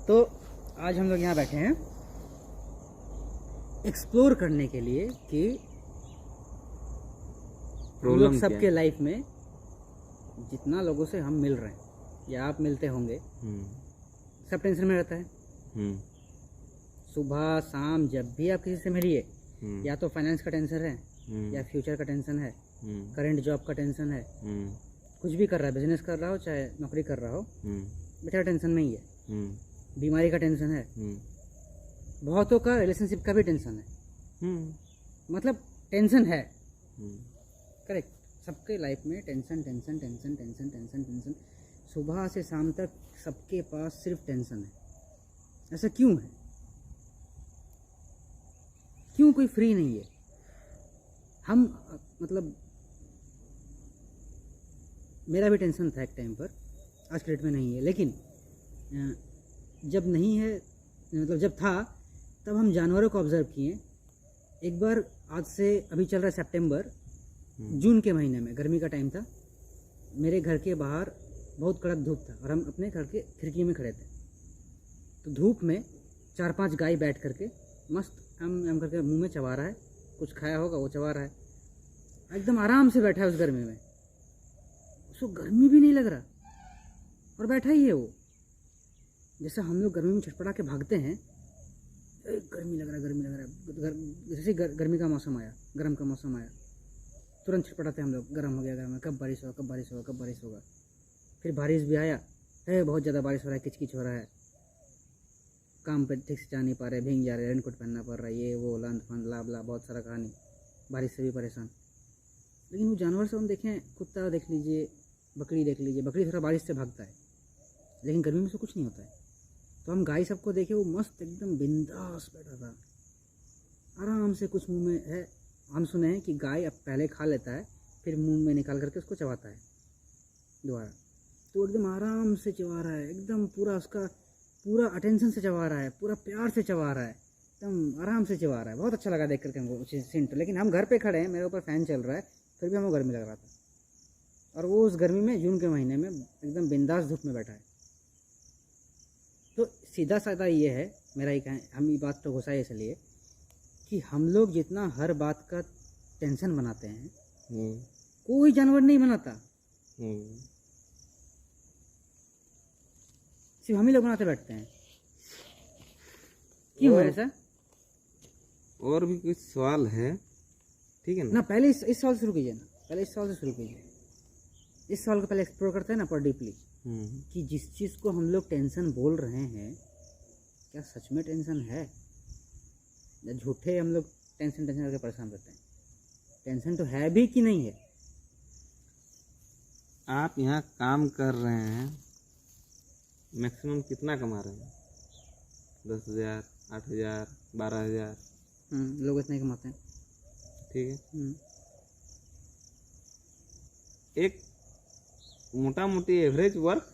तो आज हम लोग यहाँ बैठे हैं एक्सप्लोर करने के लिए कि हम लोग सबके लाइफ में जितना लोगों से हम मिल रहे हैं या आप मिलते होंगे, सब टेंशन में रहता है। सुबह शाम जब भी आप किसी से मिलिए, या तो फाइनेंस का टेंशन है, या फ्यूचर का टेंशन है, करंट जॉब का टेंशन है, कुछ भी कर रहा है, बिजनेस कर रहा हो चाहे नौकरी कर रहा हो, बेटा टेंशन में ही है। बीमारी का टेंशन है, बहुतों का रिलेशनशिप का भी टेंशन है, मतलब टेंशन है। करेक्ट, सबके लाइफ में tension tension tension tension tension tension, सुबह से शाम तक सबके पास सिर्फ टेंशन है। ऐसा क्यों है? क्यों कोई फ्री नहीं है? हम मतलब मेरा भी टेंशन था एक टाइम पर, आज के डेट में नहीं है, लेकिन जब नहीं है, मतलब जब था तब हम जानवरों को ऑब्जर्व किए। एक बार, आज से अभी चल रहा है सितंबर, जून के महीने में गर्मी का टाइम था, मेरे घर के बाहर बहुत कड़क धूप था और हम अपने घर के खिड़की में खड़े थे। तो धूप में 4-5 गाय बैठ करके मस्त हम करके मुंह में चबा रहा है, कुछ खाया होगा वो चबा रहा है, एकदम आराम से बैठा है उस गर्मी में, उसको गर्मी भी नहीं लग रहा और बैठा ही है वो। जैसे हम लोग गर्मी में छटपटा के भागते हैं, गर्मी लग रहा है, गर्मी लग रहा है, जैसे गर्मी का मौसम आया, गर्म का मौसम आया, तुरंत छटपटाते हम लोग, गर्म हो गया, गर्म, कब बारिश होगा, कब बारिश होगा, कब बारिश होगा। फिर बारिश भी आया है, बहुत ज़्यादा बारिश हो रहा है, किचकिच हो रहा है, काम पे ठीक से जा नहीं पा रहे, भीग जा रहे, रेनकोट पहनना पड़ रहा है, ये वो लंद फंद ला बला, बहुत सारा कहानी, बारिश से भी परेशान। लेकिन वो जानवर से हम देखें, कुत्ता देख लीजिए, बकरी देख लीजिए, बकरी थोड़ा बारिश से भागता है, लेकिन गर्मी में से कुछ नहीं होता है। तो हम गाय सबको देखे, वो मस्त एकदम बिंदास बैठा था, आराम से, कुछ मुंह में है। हम सुने हैं कि गाय अब पहले खा लेता है, फिर मुंह में निकाल करके उसको चबाता है दोबारा। तो एकदम आराम से चबा रहा है, एकदम पूरा उसका पूरा अटेंशन से चबा रहा है, पूरा प्यार से चबा रहा है, एकदम आराम से चबा रहा है। बहुत अच्छा लगा देख करके हमको सीन। तो लेकिन हम घर पे खड़े हैं, मेरे ऊपर फैन चल रहा है, फिर भी हमको गर्मी लग रहा था, और वो उस गर्मी में, जून के महीने में, एकदम बिंदास धूप में बैठा है। तो सीधा साधा ये है मेरा ही कहें, हम ये बात तो घुसा है इसलिए कि हम लोग जितना हर बात का टेंशन बनाते हैं, कोई जानवर नहीं बनाता, सिर्फ हम ही लोग बनाते बैठते हैं। क्यों है ऐसा? और भी कुछ सवाल है, ठीक है ना? पहले इस सवाल से शुरू कीजिए ना, पहले इस सवाल से शुरू कीजिए। इस सवाल को पहले एक्सप्लोर करते हैं ना पर डीपली, कि जिस चीज़ को हम लोग टेंशन बोल रहे हैं, क्या सच में टेंशन है या झूठे हम लोग टेंशन करके परेशान रहते हैं? टेंशन तो है भी कि नहीं है? आप यहाँ काम कर रहे हैं, मैक्सिमम कितना कमा रहे हैं? 10,000, 8,000, 12,000। लोग इतने कमाते हैं, ठीक है। एक मोटा मोटी एवरेज वर्क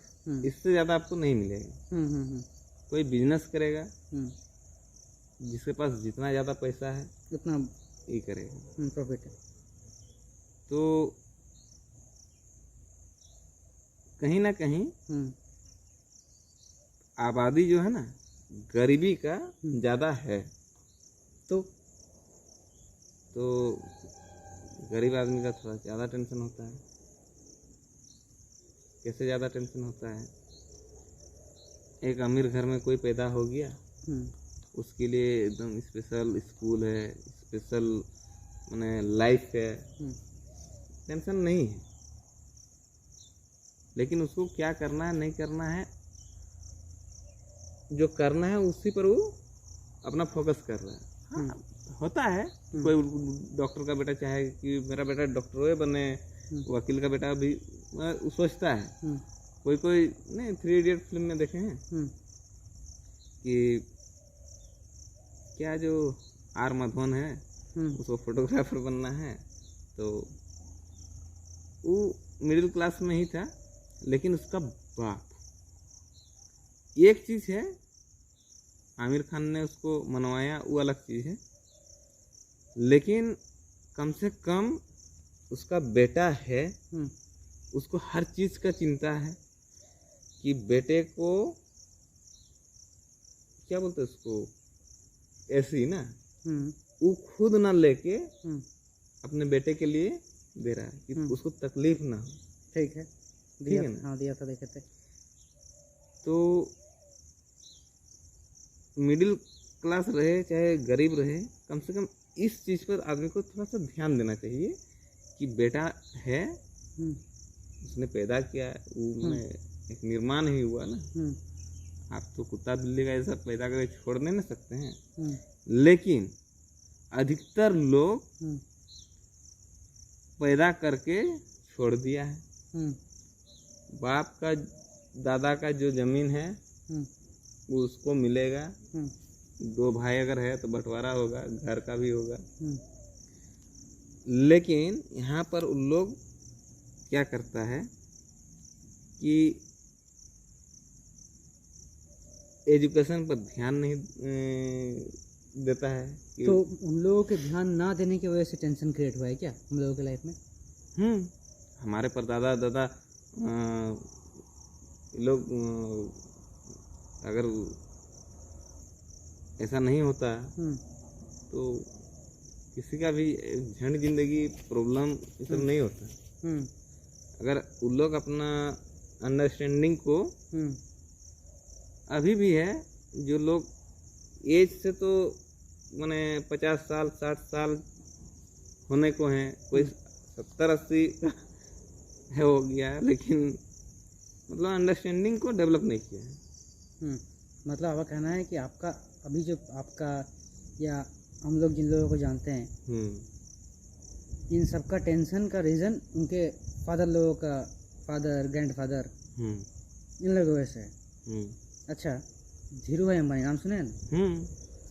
इससे ज़्यादा आपको नहीं मिलेगा। कोई बिजनेस करेगा, जिसके पास जितना ज़्यादा पैसा है उतना ये करेगा, प्रॉफिट है। तो कहीं ना कहीं आबादी जो है ना, गरीबी का ज़्यादा है। तो गरीब आदमी का थोड़ा ज़्यादा टेंशन होता है। कैसे ज़्यादा टेंशन होता है? एक अमीर घर में कोई पैदा हो गया, उसके लिए एकदम स्पेशल स्कूल है, स्पेशल माने लाइफ है, टेंशन नहीं है। लेकिन उसको क्या करना है, नहीं करना है, जो करना है उसी पर वो अपना फोकस कर रहा है। हाँ, होता है कोई डॉक्टर का बेटा चाहे कि मेरा बेटा डॉक्टर बने, वकील का बेटा भी सोचता है। कोई नहीं, 3 इडियट फिल्म में देखे हैं कि क्या जो आर माधवन है, उसको फोटोग्राफर बनना है, तो वो मिडिल क्लास में ही था, लेकिन उसका बाप, एक चीज़ है आमिर खान ने उसको मनवाया, वो अलग चीज़ है, लेकिन कम से कम उसका बेटा है, उसको हर चीज़ का चिंता है। कि बेटे को क्या बोलते हैं उसको, ऐसी ना, वो खुद ना लेके अपने बेटे के लिए दे रहा है कि उसको तकलीफ ना हो। ठीक है, ठीक है ना। हाँ दिया था, देखे थे। तो मिडिल क्लास रहे चाहे गरीब रहे, कम से कम इस चीज पर आदमी को थोड़ा सा ध्यान देना चाहिए कि बेटा है, उसने पैदा किया, वो में एक निर्माण ही हुआ ना। आप तो कुत्ता बिल्ली का ऐसा पैदा करके छोड़ नहीं ना सकते हैं, लेकिन अधिकतर लोग पैदा करके छोड़ दिया है। बाप का दादा का जो जमीन है वो उसको मिलेगा, 2 भाई अगर है तो बंटवारा होगा, घर का भी होगा। लेकिन यहाँ पर उन लोग क्या करता है कि एजुकेशन पर ध्यान नहीं देता है कि तो उन लोगों के ध्यान ना देने की वजह से टेंशन क्रिएट हुआ है क्या हम लोगों की लाइफ में? हमारे परदादा दादा लोग अगर ऐसा नहीं होता तो किसी का भी झंड जिंदगी प्रॉब्लम ये सब नहीं होता। अगर उन लोग अपना अंडरस्टैंडिंग को, अभी भी है जो लोग एज से तो माने 50 साल 60 साल होने को हैं, कोई 70-80 है हो गया है, लेकिन मतलब अंडरस्टैंडिंग को डेवलप नहीं किया है। मतलब आपका कहना है कि आपका अभी जो आपका या हम लोग जिन लोगों को जानते हैं, इन सब का टेंशन का रीज़न उनके फादर लोगों का, फादर ग्रैंडफादर, इन लोगों की वजह से है। अच्छा, धीरू भाई अंबानी नाम सुने हैं ना?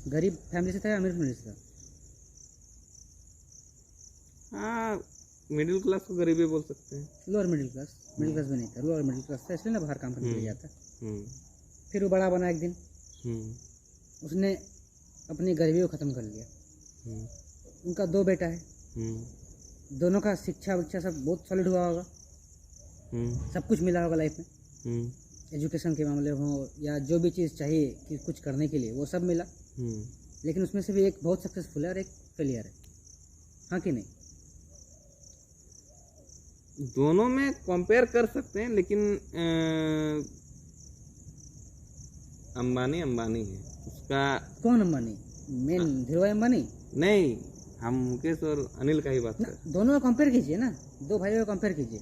गरीब फैमिली से था या अमीर फैमिली से था? हाँ, मिडिल क्लास को गरीबी बोल सकते हैं। Lower middle class, middle class भी नहीं था, लोअर मिडिल क्लास था, इसलिए ना बाहर काम करने के लिए जाता। फिर वो बड़ा बना एक दिन, उसने अपनी गरीबी को ख़त्म कर लिया। उनका 2 बेटा है, दोनों का शिक्षा विक्षा सब बहुत सॉलिड हुआ होगा, सब कुछ मिला होगा लाइफ में, एजुकेशन के मामले हो या जो भी चीज़ चाहिए कि कुछ करने के लिए वो सब मिला। लेकिन उसमें से भी एक बहुत सक्सेसफुल है और एक फेलियर है, हाँ कि नहीं? दोनों में कंपेयर कर सकते हैं, लेकिन अंबानी अंबानी है उसका। कौन अंबानी? मेन धीरू भाई अंबानी? नहीं, हम मुकेश और अनिल का ही बात कर। दोनों को कंपेयर कीजिए ना, 2 भाइयों को कंपेयर कीजिए।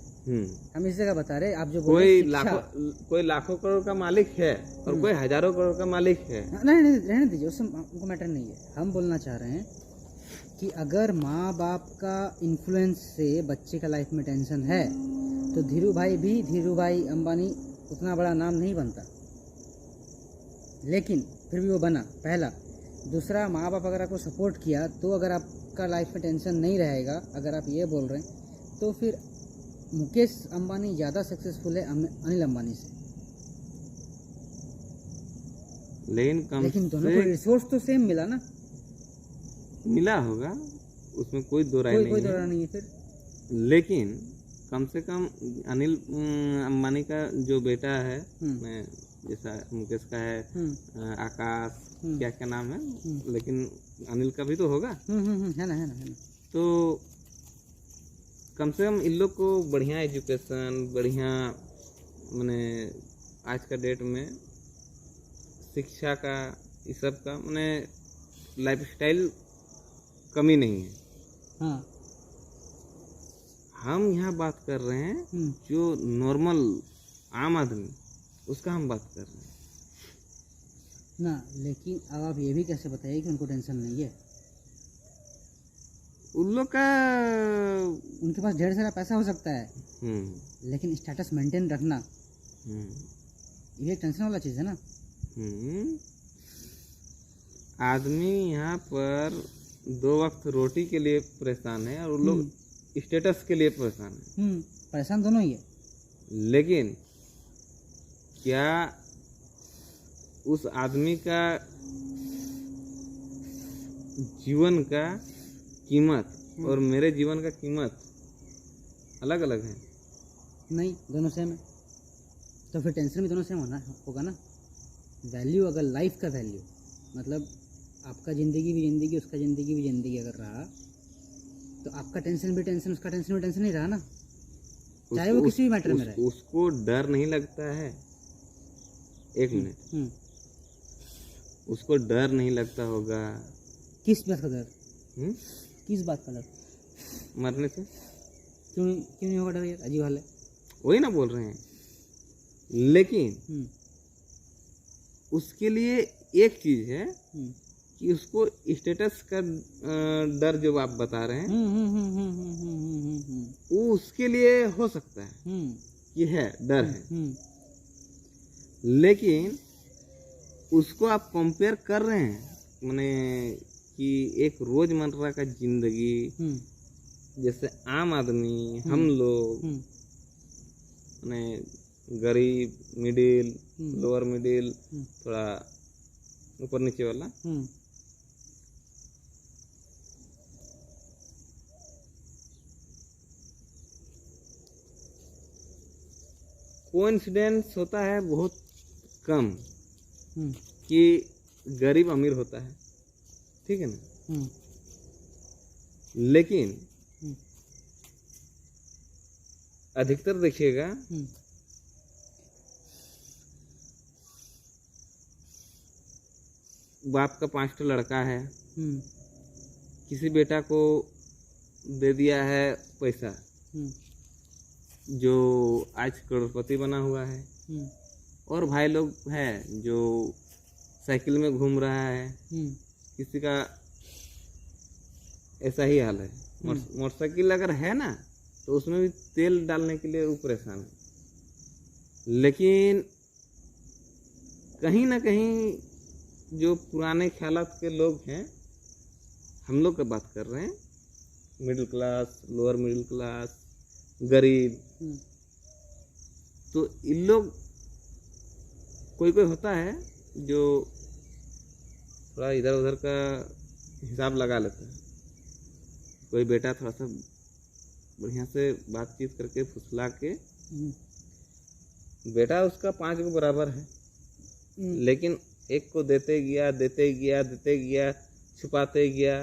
हम इस जगह बता रहे, आप जो कोई लाखों करोड़ का मालिक है और कोई हजारों करोड़ का मालिक है। नहीं रहने दीजिए, उससे हमको मैटर नहीं है। हम बोलना चाह रहे हैं कि अगर माँ बाप का इन्फ्लुएंस से बच्चे का लाइफ में टेंशन है तो धीरू भाई अंबानी उतना बड़ा नाम नहीं बनता, लेकिन फिर भी वो बना, पहला। दूसरा, माँ बाप अगर आपको सपोर्ट किया तो अगर आपका लाइफ में टेंशन नहीं रहेगा, अगर आप ये बोल रहे हैं, तो फिर मुकेश अंबानी ज़्यादा सक्सेसफुल है अनिल अंबानी से। लेकिन दोनों को रिसोर्स तो सेम मिला ना? मिला होगा, उसमें कोई दो राय नहीं है फिर। लेकिन कम से कम अनिल अंबानी का जो बेटा है, जैसा मुकेश का है आकाश, क्या नाम है, लेकिन अनिल का भी तो होगा। है ना। तो कम से कम इन लोग को बढ़िया एजुकेशन, बढ़िया माने आज का डेट में शिक्षा का, इस सब का माने लाइफस्टाइल कमी नहीं है। हाँ। हम यहाँ बात कर रहे हैं जो नॉर्मल आम आदमी, उसका हम बात कर रहे हैं ना। लेकिन अब आप ये भी कैसे बताइए कि उनको टेंशन नहीं है? उन लोग का, उनके पास ढेर सारा पैसा हो सकता है, लेकिन स्टेटस मेंटेन रखना ये एक टेंशन वाला चीज़ है ना। आदमी यहाँ पर 2 वक्त रोटी के लिए परेशान है और उन लोग स्टेटस के लिए परेशान है। परेशान दोनों ही है। लेकिन क्या उस आदमी का जीवन का कीमत और मेरे जीवन का कीमत अलग अलग है? नहीं, दोनों सेम है। तो फिर टेंशन भी दोनों सेम होगा ना। वैल्यू अगर लाइफ का वैल्यू मतलब आपका ज़िंदगी उसका ज़िंदगी अगर रहा तो आपका टेंशन भी टेंशन, उसका टेंशन भी टेंशन ही रहा ना, चाहे वो किसी भी मैटर में रहे। उसको डर नहीं लगता है, एक मिनट, उसको डर नहीं लगता होगा। किस बात का डर? किस बात का डर? मरने से। क्यों नहीं होगा डर यार, अजीब हाल है। वही ना बोल रहे हैं, लेकिन उसके लिए एक चीज है कि उसको स्टेटस का डर जो आप बता रहे हैं वो उसके लिए हो सकता है कि है, डर है, लेकिन उसको आप कंपेयर कर रहे हैं माने कि एक रोजमर्रा का जिंदगी, जैसे आम आदमी हम लोग माने गरीब, मिडिल, लोअर मिडिल, थोड़ा ऊपर नीचे वाला, कोइंसिडेंस होता है बहुत कम कि गरीब अमीर होता है, ठीक है ना, लेकिन अधिकतर देखिएगा बाप का 5 लड़का है, किसी बेटा को दे दिया है पैसा जो आज करोड़पति बना हुआ है, और भाई लोग है जो साइकिल में घूम रहा है, किसी का ऐसा ही हाल है। मोटरसाइकिल अगर है ना तो उसमें भी तेल डालने के लिए वो परेशान है। लेकिन कहीं ना कहीं जो पुराने ख्यालात के लोग हैं, हम लोग का बात कर रहे हैं, middle class, lower middle class, गरीब, तो इन लोग कोई होता है जो थोड़ा इधर उधर का हिसाब लगा लेता है। कोई बेटा थोड़ा सा बढ़िया से बातचीत करके फुसला के, बेटा उसका 5 को बराबर है, लेकिन एक को देते गया, छुपाते गया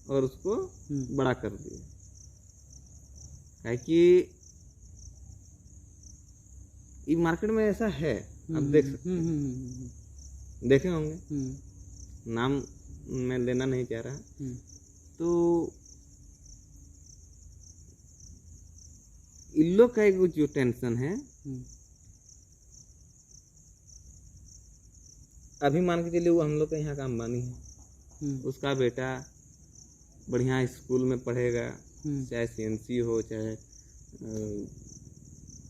और उसको बड़ा कर दिया। है कि ये मार्केट में ऐसा है, आप देख सकते हैं, देखे होंगे, नाम मैं लेना नहीं चाह रहा। तो इन लोग का एक जो टेंशन है, अभी मान के चलिए वो हम लोग का यहाँ का अंबानी है, उसका बेटा बढ़िया स्कूल में पढ़ेगा, चाहे सीएनसी हो, चाहे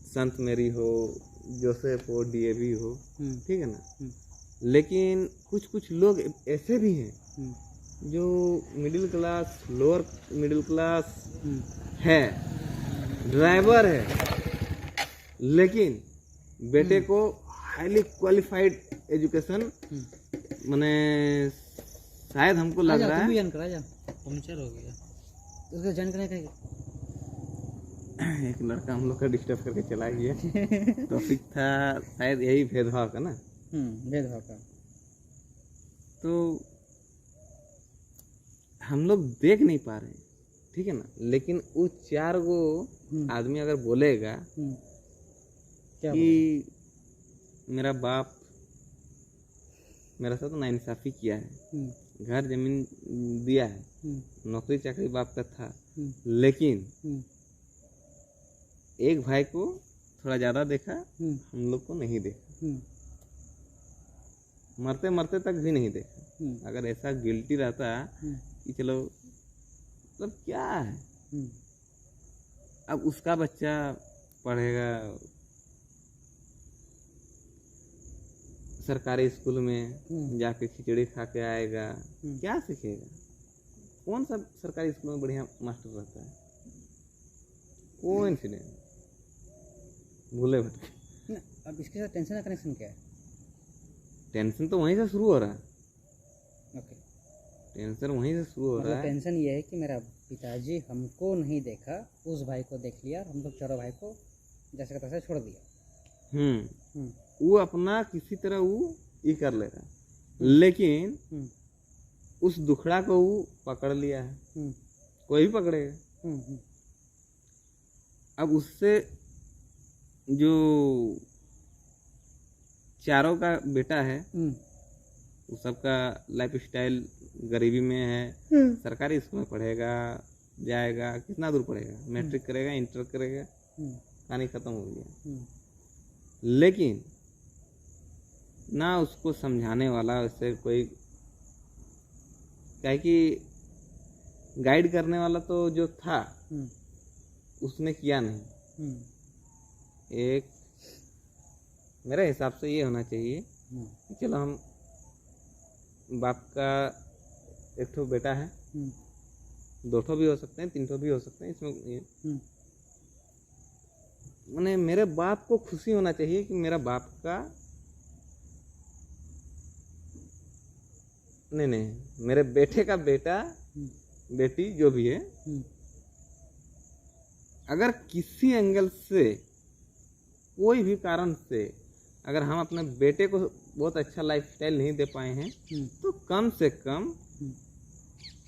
संत मेरी हो, जोसेफ हो, डीएवी हो, ठीक है ना। लेकिन कुछ लोग ऐसे भी हैं जो middle class, lower middle class है, ड्राइवर है, लेकिन बेटे को हाईली क्वालिफाइड एजुकेशन, माने शायद हमको लग रहा है पंचर हो गया उसका जानकारी एक लड़का हम लोग का डिस्टर्ब करके चला गया। टॉपिक था शायद यही भेदभाव का ना, भेदभाव का। तो हम लोग देख नहीं पा रहे, ठीक है ना, लेकिन वो 4 गो आदमी अगर बोलेगा कि मेरा बाप मेरा साथ नाइंसाफी किया है, घर जमीन दिया है, नौकरी चाकरी बाप का था, लेकिन एक भाई को थोड़ा ज्यादा देखा, हम लोग को नहीं देखा, मरते मरते तक भी नहीं देखा। अगर ऐसा गिल्टी रहता कि चलो मतलब क्या है, अब उसका बच्चा पढ़ेगा सरकारी स्कूल में, जाके खिचड़ी खा के आएगा, क्या सीखेगा? कौन सा सरकारी स्कूल में बढ़िया मास्टर रहता है? कोइंसिडेंस, भूले भटके। अब इसके साथ टेंशन का कनेक्शन क्या है? टेंशन तो वहीं से शुरू हो रहा है। ओके, टेंशन वहीं से शुरू हो रहा है। टेंशन ये है कि मेरा पिताजी हमको नहीं देखा, उस भाई को देख लिया, हम लोग चारों भाई को जैसे का तैसे छोड़ दिया। हम्म, वो अपना किसी तरह वो ये कर लेगा, लेकिन उस दुखड़ा को वो पकड़ लिया है, कोई भी पकड़ेगा। अब उससे जो चारों का बेटा है, वो सबका लाइफ स्टाइल गरीबी में है, सरकारी स्कूल में पढ़ेगा, जाएगा, कितना दूर पढ़ेगा, मैट्रिक करेगा, इंटर करेगा, कहानी खत्म हो गया। लेकिन ना उसको समझाने वाला वैसे कोई, क्या कि गाइड करने वाला तो जो था उसने किया नहीं। एक मेरे हिसाब से ये होना चाहिए कि चलो हम बाप का एक ठो बेटा है, दो ठो भी हो सकते हैं, तीन ठो भी हो सकते हैं, इसमें मैंने मेरे बाप को खुशी होना चाहिए कि मेरा बाप का नहीं मेरे बेटे का बेटा बेटी जो भी है, अगर किसी एंगल से कोई भी कारण से अगर हम अपने बेटे को बहुत अच्छा लाइफस्टाइल नहीं दे पाए हैं, तो कम से कम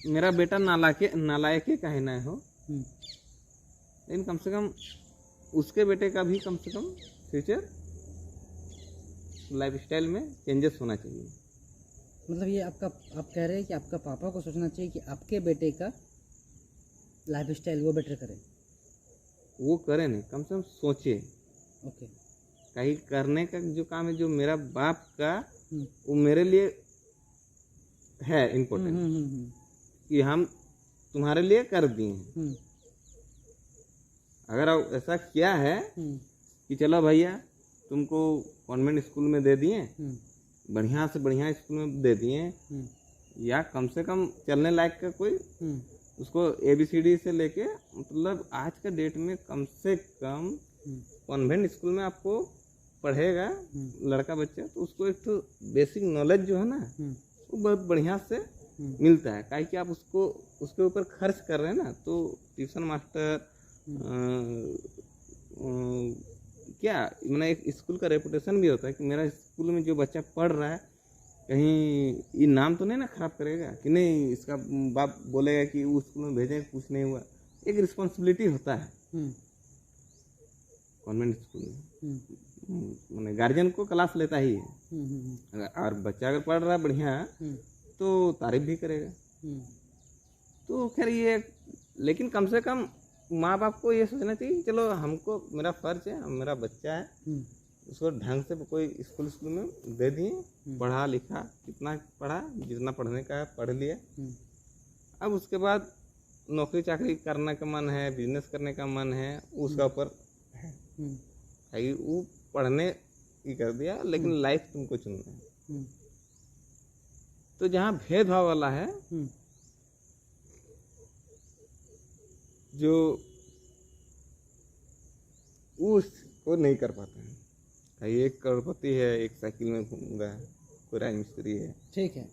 मेरा बेटा नालायक ही काहे ना हो, लेकिन कम से कम उसके बेटे का भी कम से कम फ्यूचर लाइफस्टाइल में चेंजेस होना चाहिए। मतलब ये आप कह रहे हैं कि आपका पापा को सोचना चाहिए कि आपके बेटे का लाइफस्टाइल वो बेटर करे। वो करे नहीं, कम से कम सोचे। ओके। कहीं करने का जो काम है जो मेरा बाप का, वो मेरे लिए है इम्पोर्टेंट कि हम तुम्हारे लिए कर दिए। अगर ऐसा किया है कि चलो भैया तुमको कॉन्वेंट स्कूल में दे दिए, बढ़िया से बढ़िया स्कूल में दे दिए, या कम से कम चलने लायक का कोई उसको ABCD से लेके, मतलब आज का डेट में कम से कम कॉन्वेंट स्कूल में आपको पढ़ेगा लड़का बच्चा, तो उसको एक तो बेसिक नॉलेज जो है ना वो बहुत बढ़िया से मिलता है। काहे कि आप उसको उसके ऊपर खर्च कर रहे हैं ना, तो ट्यूशन मास्टर क्या मैंने एक स्कूल का रेपुटेशन भी होता है कि मेरा स्कूल में जो बच्चा पढ़ रहा है कहीं ये नाम तो नहीं ना खराब करेगा, कि नहीं इसका बाप बोलेगा कि उस स्कूल में भेजें कुछ नहीं हुआ। एक रिस्पॉन्सिबिलिटी होता है कॉन्वेंट स्कूल में, मैंने गार्जियन को क्लास लेता ही है, और बच्चा अगर पढ़ रहा है बढ़िया तो तारीफ भी करेगा। तो खैर ये, लेकिन कम से कम माँ बाप को ये सोचना चाहिए कि चलो हमको, मेरा फर्ज है, मेरा बच्चा है, उसको ढंग से कोई स्कूल में दे दिए, पढ़ा लिखा, कितना पढ़ा, जितना पढ़ने का है पढ़ लिया। अब उसके बाद नौकरी चाकरी करने का मन है, बिजनेस करने का मन है, उसका ऊपर है, वो पढ़ने ही कर दिया, लेकिन लाइफ तुमको चुनना है। तो जहाँ भेदभाव वाला है, जो उसको नहीं कर पाते हैं। एक करोड़पति है, एक साइकिल में घूम रहा है, कोई राज मिस्त्री है। ठीक है,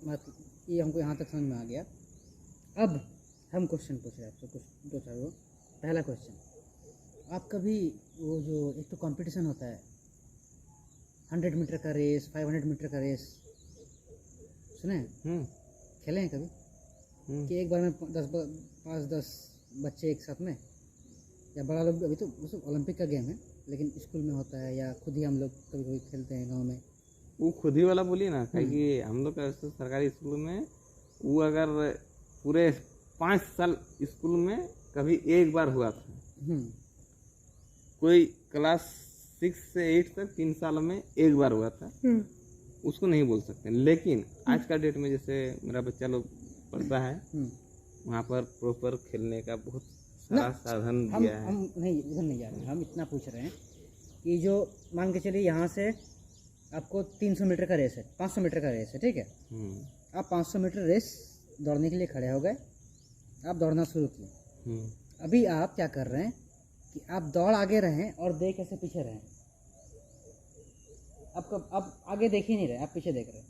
मतलब ये हमको यहाँ तक समझ में आ गया। अब हम क्वेश्चन पूछ रहे हैं आपसे, कुछ दो चार। वो पहला क्वेश्चन, आप कभी वो जो एक तो कंपटीशन होता है 100 मीटर का रेस, 500 मीटर का रेस, सुने खेले हैं कभी? कि एक बार में 5-10 बच्चे एक साथ में, या बड़ा लोग, अभी तो ओलंपिक का गेम है लेकिन स्कूल में होता है, या खुद ही हम लोग कभी कभी खेलते हैं गांव में। वो खुद ही वाला बोलिए ना, कि हम लोग का सरकारी स्कूल में वो अगर पूरे 5 साल स्कूल में कभी एक बार हुआ था, कोई क्लास 6 से 8 तक 3 साल में एक बार हुआ था, उसको नहीं बोल सकते। लेकिन आज का डेट में जैसे मेरा बच्चा लोग पढ़ता है, वहाँ पर प्रॉपर खेलने का बहुत सारा साधन दिया है। हम नहीं, इधर नहीं जा रहे हैं, हम इतना पूछ रहे हैं कि जो मान के चलिए यहाँ से आपको 300 मीटर का रेस है, 500 मीटर का रेस है, ठीक है? आप 500 मीटर रेस दौड़ने के लिए खड़े हो गए, आप दौड़ना शुरू किए। अभी आप क्या कर रहे हैं कि आप दौड़ आगे रहें और देख कैसे पीछे रहें। आप आगे देख ही नहीं रहे, आप पीछे देख रहे हैं।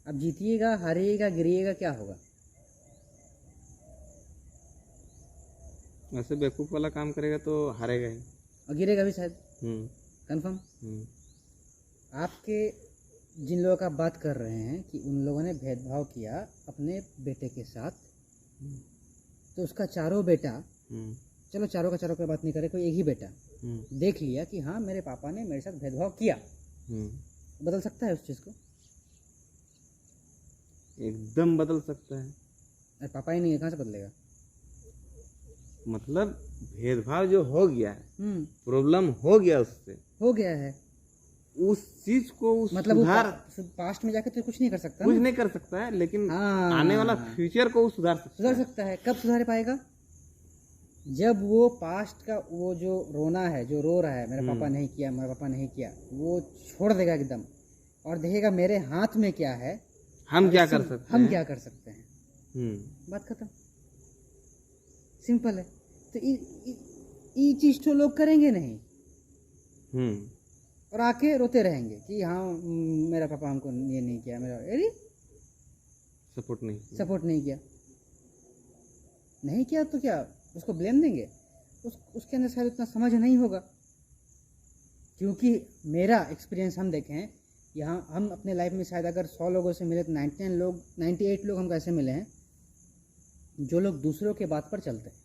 अब जीतिएगा, हारिएगा, गिरिएगा, क्या होगा? वैसे बेवकूफ़ वाला काम करेगा तो हारेगा ही। और गिरेगा भी शायद, हम्म कंफर्म। हम्म आपके जिन लोगों का बात कर रहे हैं कि उन लोगों ने भेदभाव किया अपने बेटे के साथ, तो उसका चारों बेटा, चलो चारों का चारों की बात नहीं करे, कोई एक ही बेटा देख लिया कि हाँ मेरे पापा ने मेरे साथ भेदभाव किया, बदल सकता है उस चीज़ को? एकदम बदल सकता है। अरे पापा ही नहीं है, कहाँ से बदलेगा? मतलब भेदभाव जो हो गया है, प्रॉब्लम हो गया, उससे हो गया है, उस चीज को उस मतलब सुधार, पास्ट में जाके तो कुछ नहीं कर सकता, कुछ नहीं कर सकता है, लेकिन आने वाला फ्यूचर को सुधार सकता है। कब सुधार पाएगा? जब वो पास्ट का वो जो रोना है, जो रो रहा है मेरा पापा नहीं किया, मेरा पापा नहीं किया, वो छोड़ देगा एकदम और देखेगा मेरे हाथ में क्या है, हम क्या कर सकते हैं, बात खत्म, सिंपल है। तो ये चीज तो लोग करेंगे नहीं, और आके रोते रहेंगे कि हाँ मेरा पापा हमको ये नहीं किया, मेरा अरे सपोर्ट नहीं किया तो क्या उसको ब्लेम देंगे? उसके अंदर शायद उतना समझ नहीं होगा, क्योंकि मेरा एक्सपीरियंस हम देखें यहाँ, हम अपने लाइफ में शायद अगर 100 लोगों से मिले तो 98 लोग हम कैसे मिले हैं, जो लोग दूसरों के बात पर चलते हैं।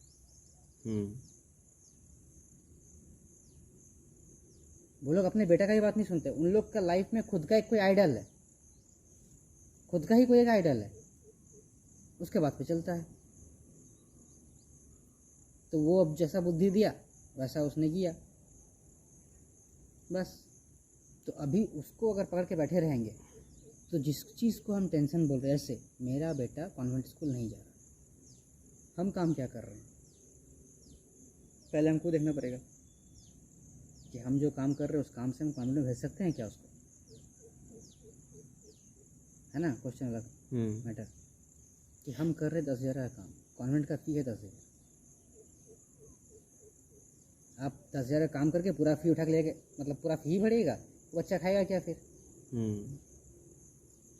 वो लोग अपने बेटा का ही बात नहीं सुनते, उन लोग का लाइफ में खुद का एक कोई आइडल है, खुद का ही कोई एक आइडल है, उसके बात पे चलता है। तो वो अब जैसा बुद्धि दिया वैसा उसने किया, बस। तो अभी उसको अगर पकड़ के बैठे रहेंगे तो जिस चीज़ को हम टेंशन बोल रहे हैं, ऐसे मेरा बेटा कॉन्वेंट स्कूल नहीं जा रहा, हम काम क्या कर रहे हैं? पहले हमको देखना पड़ेगा कि हम जो काम कर रहे हैं उस काम से हम कॉन्वेंट में भेज सकते हैं क्या उसको, है ना? क्वेश्चन अलग मैटर कि हम कर रहे 10,000 का काम, कॉन्वेंट का फी है 10,000, आप 10,000 का काम करके पूरा फी उठा के लेके, मतलब पूरा फी भरेगा, बच्चा खाएगा क्या फिर?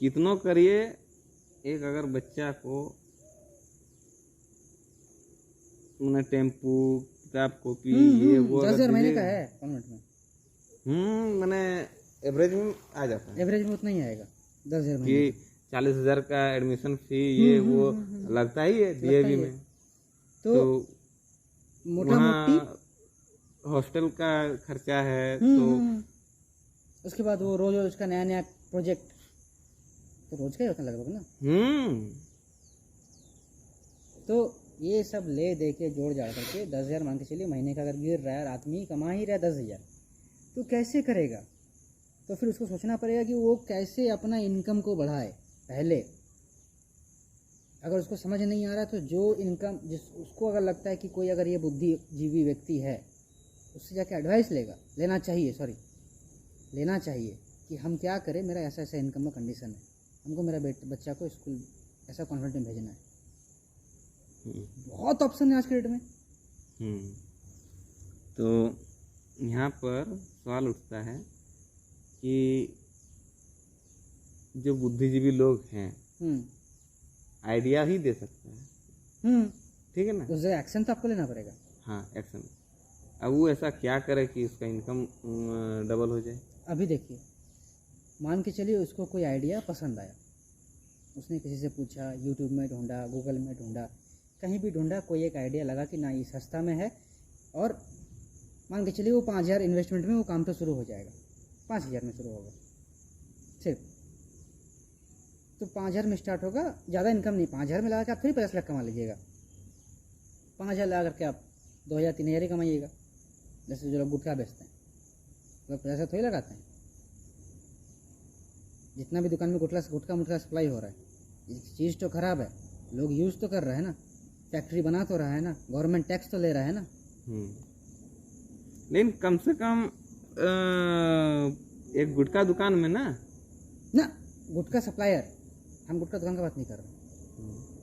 कितनों करिए, एक अगर बच्चा को टेम्पू, किताब, कॉपी, ये वो 10,000 महीने का है कॉन्वेंट में, मैंने एवरेज में आ जाता है, एवरेज में उतना ही आएगा 10,000 कि 40,000 का एडमिशन फी, ये वो लगता ही है डीएवी में। तो मोटा मोटी हॉस्टल का खर्चा है, तो उसके बाद वो रोज उसका नया नया प्रोजेक्ट, तो रोज का ही होता लगभग ना। तो ये सब ले दे के जोड़ जाड़ करके 10,000 मान के चलिए महीने का अगर गिर रहा है, आदमी कमा ही रहा है 10,000, तो कैसे करेगा? तो फिर उसको सोचना पड़ेगा कि वो कैसे अपना इनकम को बढ़ाए। पहले अगर उसको समझ नहीं आ रहा तो जो इनकम उसको अगर लगता है कि कोई अगर ये बुद्धिजीवी व्यक्ति है, उससे जाके एडवाइस लेना चाहिए कि हम क्या करें, मेरा ऐसा ऐसा इनकम का कंडीशन है, हमको मेरा बच्चा को स्कूल ऐसा कॉन्वेंट में भेजना है। बहुत ऑप्शन है आज के डेट में। तो यहाँ पर सवाल उठता है कि जो बुद्धिजीवी लोग हैं आइडिया ही दे सकता है, ठीक है ना, उस जगह एक्शन तो आपको लेना पड़ेगा। हाँ, एक्शन। अब वो ऐसा क्या करे कि उसका इनकम डबल हो जाए? अभी देखिए, मान के चलिए उसको कोई आइडिया पसंद आया, उसने किसी से पूछा, यूट्यूब में ढूंढा, गूगल में ढूंढा, कहीं भी ढूंढा, कोई एक आइडिया लगा कि ना ये सस्ता में है, और मान के चलिए वो 5,000 इन्वेस्टमेंट में वो काम तो शुरू हो जाएगा, 5,000 में शुरू होगा सिर्फ। तो 5,000 में स्टार्ट होगा, ज़्यादा इनकम नहीं, 5,000 में लगा के आप फिर 50 लाख कमा लीजिएगा, 5,000 लगा करके आप 2,000 3,000 ही कमाइएगा। जैसे जो लोग गुटखा बेचते हैं, तो पैसा थोड़ी लगाते हैं, जितना भी दुकान में गुटखा मुटखा सप्लाई हो रहा है, चीज़ तो खराब है, लोग यूज़ तो कर रहे हैं ना, फैक्ट्री बना तो रहा है ना, गवर्नमेंट टैक्स तो ले रहा है ना। लेकिन कम से कम एक गुटखा दुकान में ना गुटखा सप्लायर, हम गुटखा दुकान की बात नहीं कर रहे,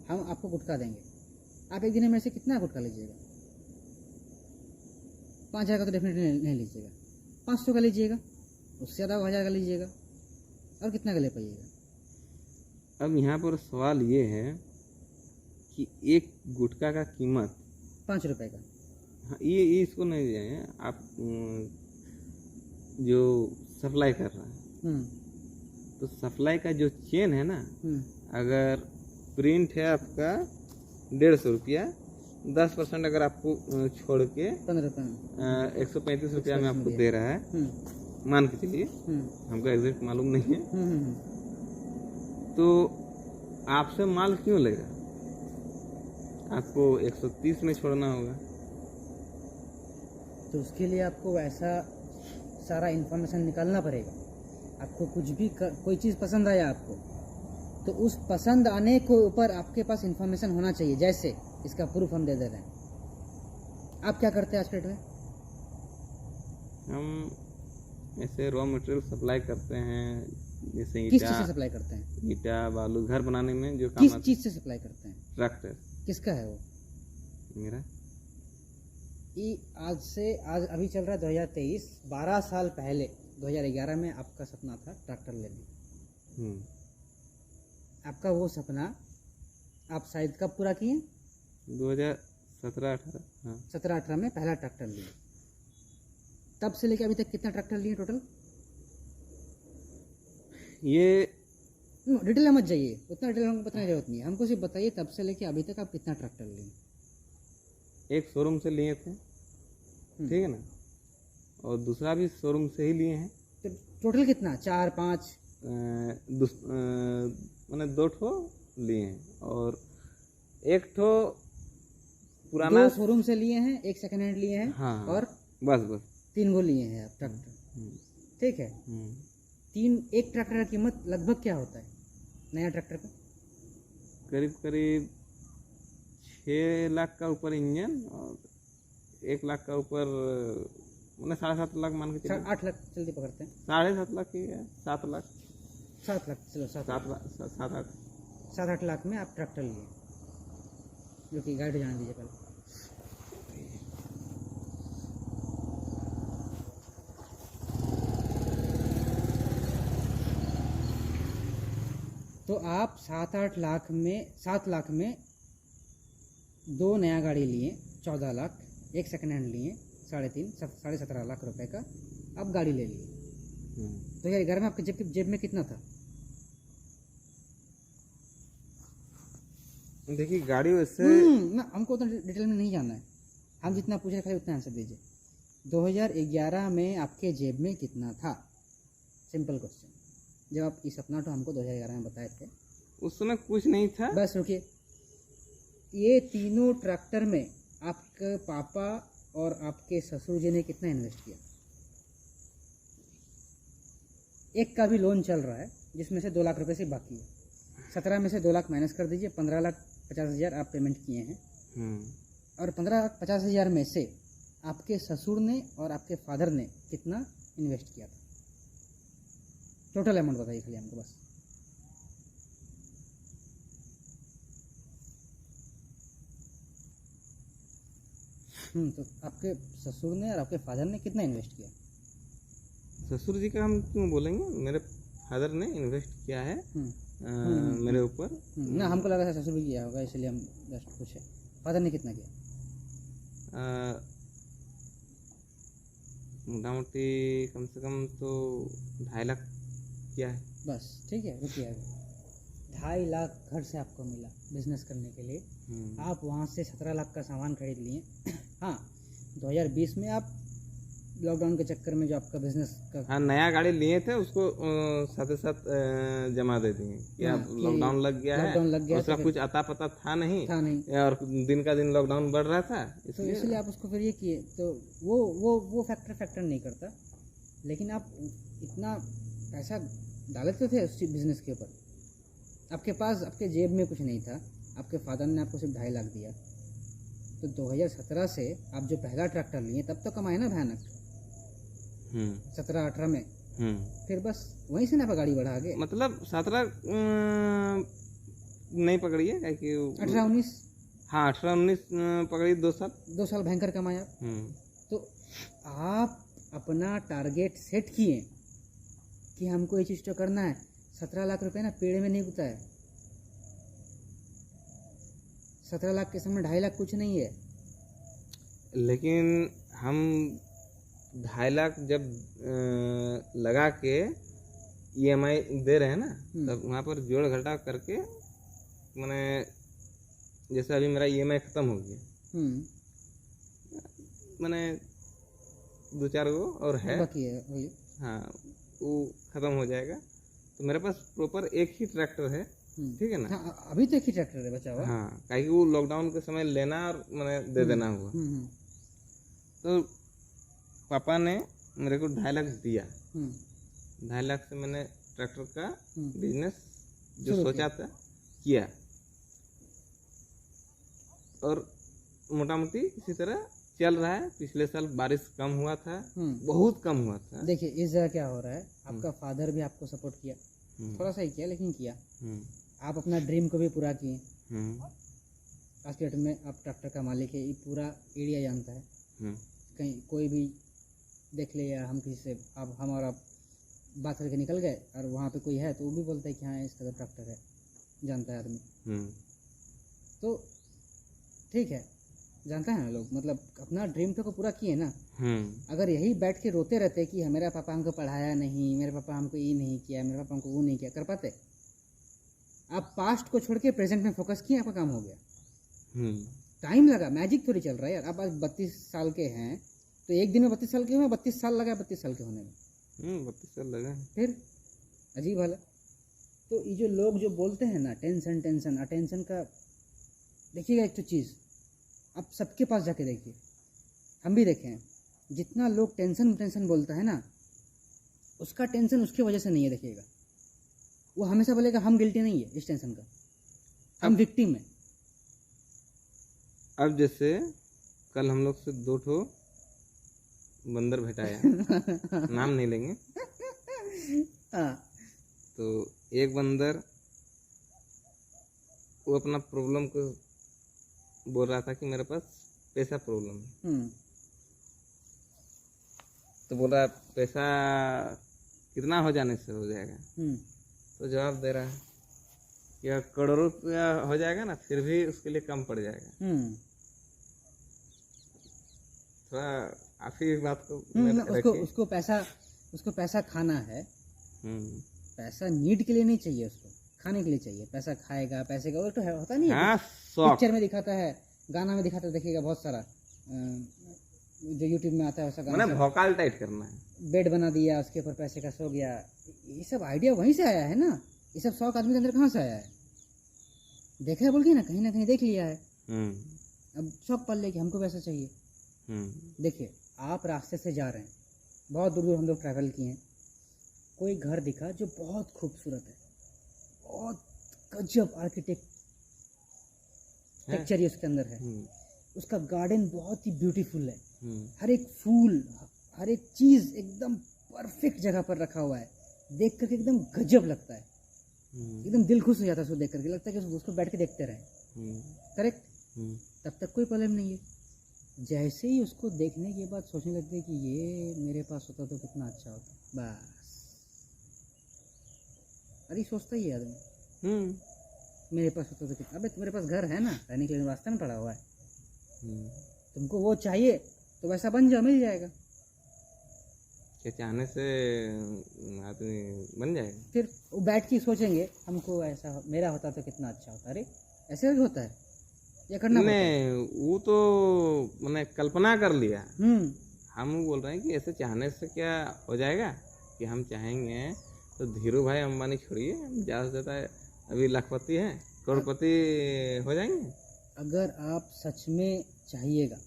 हम आपको गुटखा देंगे, आप एक दिन में से कितना गुटखा लीजिएगा? 5,000 का तो डेफिनेटली नहीं लीजिएगा, 500 का लीजिएगा, उससे ज़्यादा 1,000 का लीजिएगा, और कितना का ले पाइएगा? अब यहाँ पर सवाल ये है कि एक गुटखा का कीमत 5 रुपए का, हाँ, ये इसको नहीं दिए हैं आप। जो सप्लाई कर रहा है तो सप्लाई का जो चेन है ना, अगर प्रिंट है आपका 150 रुपया, 10% अगर आपको छोड़ के 135 रुपया में आपको दे रहा है, मान के चलिए, हमको एग्जैक्ट मालूम नहीं है, तो आपसे माल क्यों लेगा? आपको 130 में छोड़ना होगा। तो उसके लिए आपको ऐसा सारा इन्फॉर्मेशन निकालना पड़ेगा। आपको कुछ भी कोई चीज़ पसंद आया आपको, तो उस पसंद आने के ऊपर आपके पास इन्फॉर्मेशन होना चाहिए। जैसे इसका प्रूफ हम दे दे रहे हैं। आप क्या करते हैं आज के डेट में? हम ऐसे रॉ मटेरियल सप्लाई करते हैं, जैसे किस चीज़ से सप्लाई करते हैं? ईटा बालू घर बनाने में जो काम किस चीज़ से सप्लाई करते हैं? ट्रैक्टर। किसका है वो? मेरा। आज अभी चल रहा है 2023, 12 साल पहले 2011 में आपका सपना था ट्रैक्टर लेने। आपका वो सपना आप शायद कब पूरा किए? 2017-18। हाँ, 17-18 में पहला ट्रैक्टर लिए। तब से लेकर अभी तक कितना ट्रैक्टर लिए टोटल? ये डिटेल मत जाइए, उतना डिटेल हमको बताने की जरूरत नहीं है। हमको सिर्फ बताइए तब से लेकर अभी तक आप कितना ट्रैक्टर लिए? एक शोरूम से लिए थे, ठीक है ना, और दूसरा भी शोरूम से ही लिए हैं। तो टोटल कितना? 4-5? मैंने 2 ठो लिए हैं और एक ठो पुराना। 2 शोरूम से लिए हैं, एक सेकंड हैंड लिए हैं। हाँ, और बस 3 गो लिए हैं आप ट्रैक्टर। ठीक है। एक ट्रैक्टर की कीमत लगभग क्या होता है नया ट्रैक्टर का? करीब 6 लाख का ऊपर इंजन और 1 लाख का ऊपर, मैंने 7.5 लाख मान के चलिए। 8 लाख जल्दी पकड़ते हैं। 7.5 लाख की है, 7 लाख। 7 लाख, चलो 7-8 लाख में आप ट्रैक्टर लिए, जो कि गाइड जाने दीजिए पहले। तो आप 7 लाख में 2 नया गाड़ी लिए, 14 लाख, एक सेकंड हैंड लिए 17.5 लाख रुपए का आप गाड़ी ले लिए। तो यार घर में आपके जेब में कितना था? देखिए गाड़ी वैसे ना, हमको उतना डिटेल में नहीं जानना है। हम जितना पूछ रहे खाली उतना आंसर दीजिए। 2011 में आपके जेब में कितना था? Simple question. जब आप इस अपना तो हमको 2011 में बताए थे, उस समय कुछ नहीं था। बस रुकिए। ये तीनों ट्रैक्टर में आपके पापा और आपके ससुर जी ने कितना इन्वेस्ट किया? एक का भी लोन चल रहा है जिसमें से 2 लाख रुपए से बाकी है। 17 में से 2 लाख माइनस कर दीजिए, 15,50,000 आप पेमेंट किए हैं। और 15,50,000 में से आपके ससुर ने और आपके फादर ने कितना इन्वेस्ट किया था? टोटल अमाउंट बताइए खाली हमको बस। तो आपके ससुर ने और आपके फादर ने कितना इन्वेस्ट किया? ससुर जी का हम क्यों बोलेंगे, मेरे फादर ने इन्वेस्ट किया है मेरे ऊपर। ना, हमको लगा था ससुर भी किया होगा, इसलिए हम जस्ट पूछे। फादर ने कितना किया? मोटा मोटी कम से कम तो 2.5 लाख किया है। बस ठीक है, रुकिए। 2.5 लाख घर से आपको मिला बिजनेस करने के लिए। आप वहाँ से 17 लाख का सामान खरीद लिए। हाँ, 2020 में आप लॉकडाउन के चक्कर में जो आपका बिजनेस का, हाँ, नया गाड़ी लिए थे उसको साथ ही साथ जमा दे दिए कि अब लॉकडाउन लग गया है, उसका कुछ अता पता था नहीं और दिन का दिन लॉकडाउन बढ़ रहा था, तो इसलिए आप उसको फिर ये किए। तो वो फैक्टर नहीं करता, लेकिन आप इतना पैसा डाले तो थे उस बिजनेस के ऊपर। आपके पास आपके जेब में कुछ नहीं था, आपके फादर ने आपको सिर्फ 2.5 लाख दिया। तो 2017 से आप जो पहला ट्रैक्टर लिए तब तो कमाए ना भयानक, 17-18 में। फिर बस वहीं से ना गाड़ी बढ़ा आगे, मतलब 17 नहीं पकड़ी है कि 18-19। हाँ, 18-19 पकड़ी। 2 साल भयंकर कमाया। तो आप अपना टारगेट सेट किए कि हमको ये चीज़ तो करना है। 17 लाख रुपए ना पेड़ में नहीं उगता है। 17 लाख के समय 2.5 लाख कुछ नहीं है। लेकिन हम 2.5 लाख जब लगा के EMI दे रहे हैं ना, तब वहाँ पर जोड़ घटा करके मैंने, जैसे अभी मेरा EMI ख़त्म हो गया, मैंने 2-4 गो और है बाकी है वही। हाँ, वो ख़त्म हो जाएगा तो मेरे पास प्रॉपर एक ही ट्रैक्टर है, ठीक है ना। हाँ, अभी तो एक ही ट्रैक्टर है बचा हुआ। हाँ, काहे वो लॉकडाउन के समय लेना और मैंने दे देना हुआ। तो पापा ने मेरे को 2.5 लाख दिया। 2.5 लाख से मैंने ट्रैक्टर का बिजनेस जो सोचा था किया, और मोटा मोटी इसी तरह चल रहा है। पिछले साल बारिश कम हुआ था, बहुत कम हुआ था। देखिए इस जगह क्या हो रहा है, आपका फादर भी आपको सपोर्ट किया, थोड़ा सा ही किया लेकिन किया। आप अपना ड्रीम को भी पूरा किए। आज के डेट में आप ट्रैक्टर का मालिक है, ये पूरा एरिया जानता है। कहीं कोई भी देख ले या हम किसी से हम और आप बात करके निकल गए और वहाँ पे कोई है तो वो भी बोलता है कि हाँ इसका तो ट्रैक्टर है, जानता है आदमी। तो ठीक है, जानता है ना लोग, मतलब अपना ड्रीम तो को पूरा किए ना। अगर यही बैठ के रोते रहते कि मेरा पापा हमको पढ़ाया नहीं, मेरे पापा हमको ये नहीं किया, मेरे पापा हमको वो नहीं किया, कर पाते? आप पास्ट को छोड़ के प्रेजेंट में फोकस किए, आपका काम हो गया। टाइम लगा, मैजिक थोड़ी चल रहा है यार। आप आज 32 साल के हैं तो एक दिन में 32 साल के हुए, 32 साल लगा 32 साल के होने में। 32 साल लगा, फिर अजीब हाल है। तो ये जो लोग जो बोलते हैं ना टेंशन टेंशन अटेंशन का, देखिएगा एक तो चीज़ आप सबके पास जाके देखिए, हम भी देखे हैं, जितना लोग टेंशन टेंशन बोलता है ना, उसका टेंशन उसकी वजह से नहीं है। देखिएगा वो हमेशा बोलेगा हम गिल्टी नहीं है इस टेंशन का, हम विक्टिम है। अब जैसे कल हम लोग से 2 ठो बंदर भेटाया नाम नहीं लेंगे। तो एक बंदर वो अपना प्रॉब्लम को बोल रहा था कि मेरे पास पैसा प्रॉब्लम है। तो बोल रहा है पैसा कितना हो जाने से हो जाएगा। तो जवाब दे रहा है कि करोड़ों रुपया हो जाएगा ना, फिर भी उसके लिए कम पड़ जाएगा। थोड़ा आप ही बात को उसको पैसा खाना है। पैसा नीड के लिए नहीं चाहिए, उसको खाने के लिए चाहिए। पैसा खाएगा, पैसे का वो तो होता नहीं है। पिक्चर में दिखाता है, गाना में दिखाता है, देखिएगा बहुत सारा जो यूट्यूब में आता है वैसा गाना, भौकाल टाइट करना है, बेड बना दिया उसके ऊपर पैसे का, सो गया। ये सब आइडिया वहीं से आया है ना। ये सब शौक आदमी के अंदर कहाँ से आया है? देखा है बोल के ना कहीं देख लिया है, अब शौक पाल ले कि हमको पैसा चाहिए। देखिए आप रास्ते से जा रहे हैं, बहुत दूर दूर हम लोग ट्रैवल किए हैं, कोई घर दिखा जो बहुत खूबसूरत है, बहुत गजब आर्किटेक्चर उसके अंदर है, उसका गार्डन बहुत ही ब्यूटीफुल है, हर एक फूल हर एक चीज एकदम परफेक्ट जगह पर रखा हुआ है, देख करके एकदम गजब लगता है, एकदम दिल खुश हो जाता है उसको देख करके, लगता है कि उसको बैठ के देखते रहे। करेक्ट? तब तक कोई प्रॉब्लम नहीं है। जैसे ही उसको देखने के बाद सोचने लगते हैं कि ये मेरे पास होता तो कितना अच्छा होता, बस अरे सोचता ही है आदमी, मेरे पास होता तो कितना। अबे तुम्हारे पास घर है ना, रहने के लिए रास्ते में पड़ा हुआ है, तुमको वो चाहिए तो वैसा बन जाओ, मिल जाएगा। क्या चाहने से आदमी बन जाएगा? फिर वो बैठ के सोचेंगे हमको ऐसा मेरा होता तो कितना अच्छा होता। अरे ऐसे भी होता है, ये करना नहीं, वो तो मैंने कल्पना कर लिया। हम बोल रहे हैं कि ऐसे चाहने से क्या हो जाएगा, कि हम चाहेंगे तो धीरू भाई अंबानी छोड़िए, ज़्यादा से ज़्यादा अभी लाखपति हैं, करोड़पति हो जाएंगे। अगर आप सच में चाहिएगा,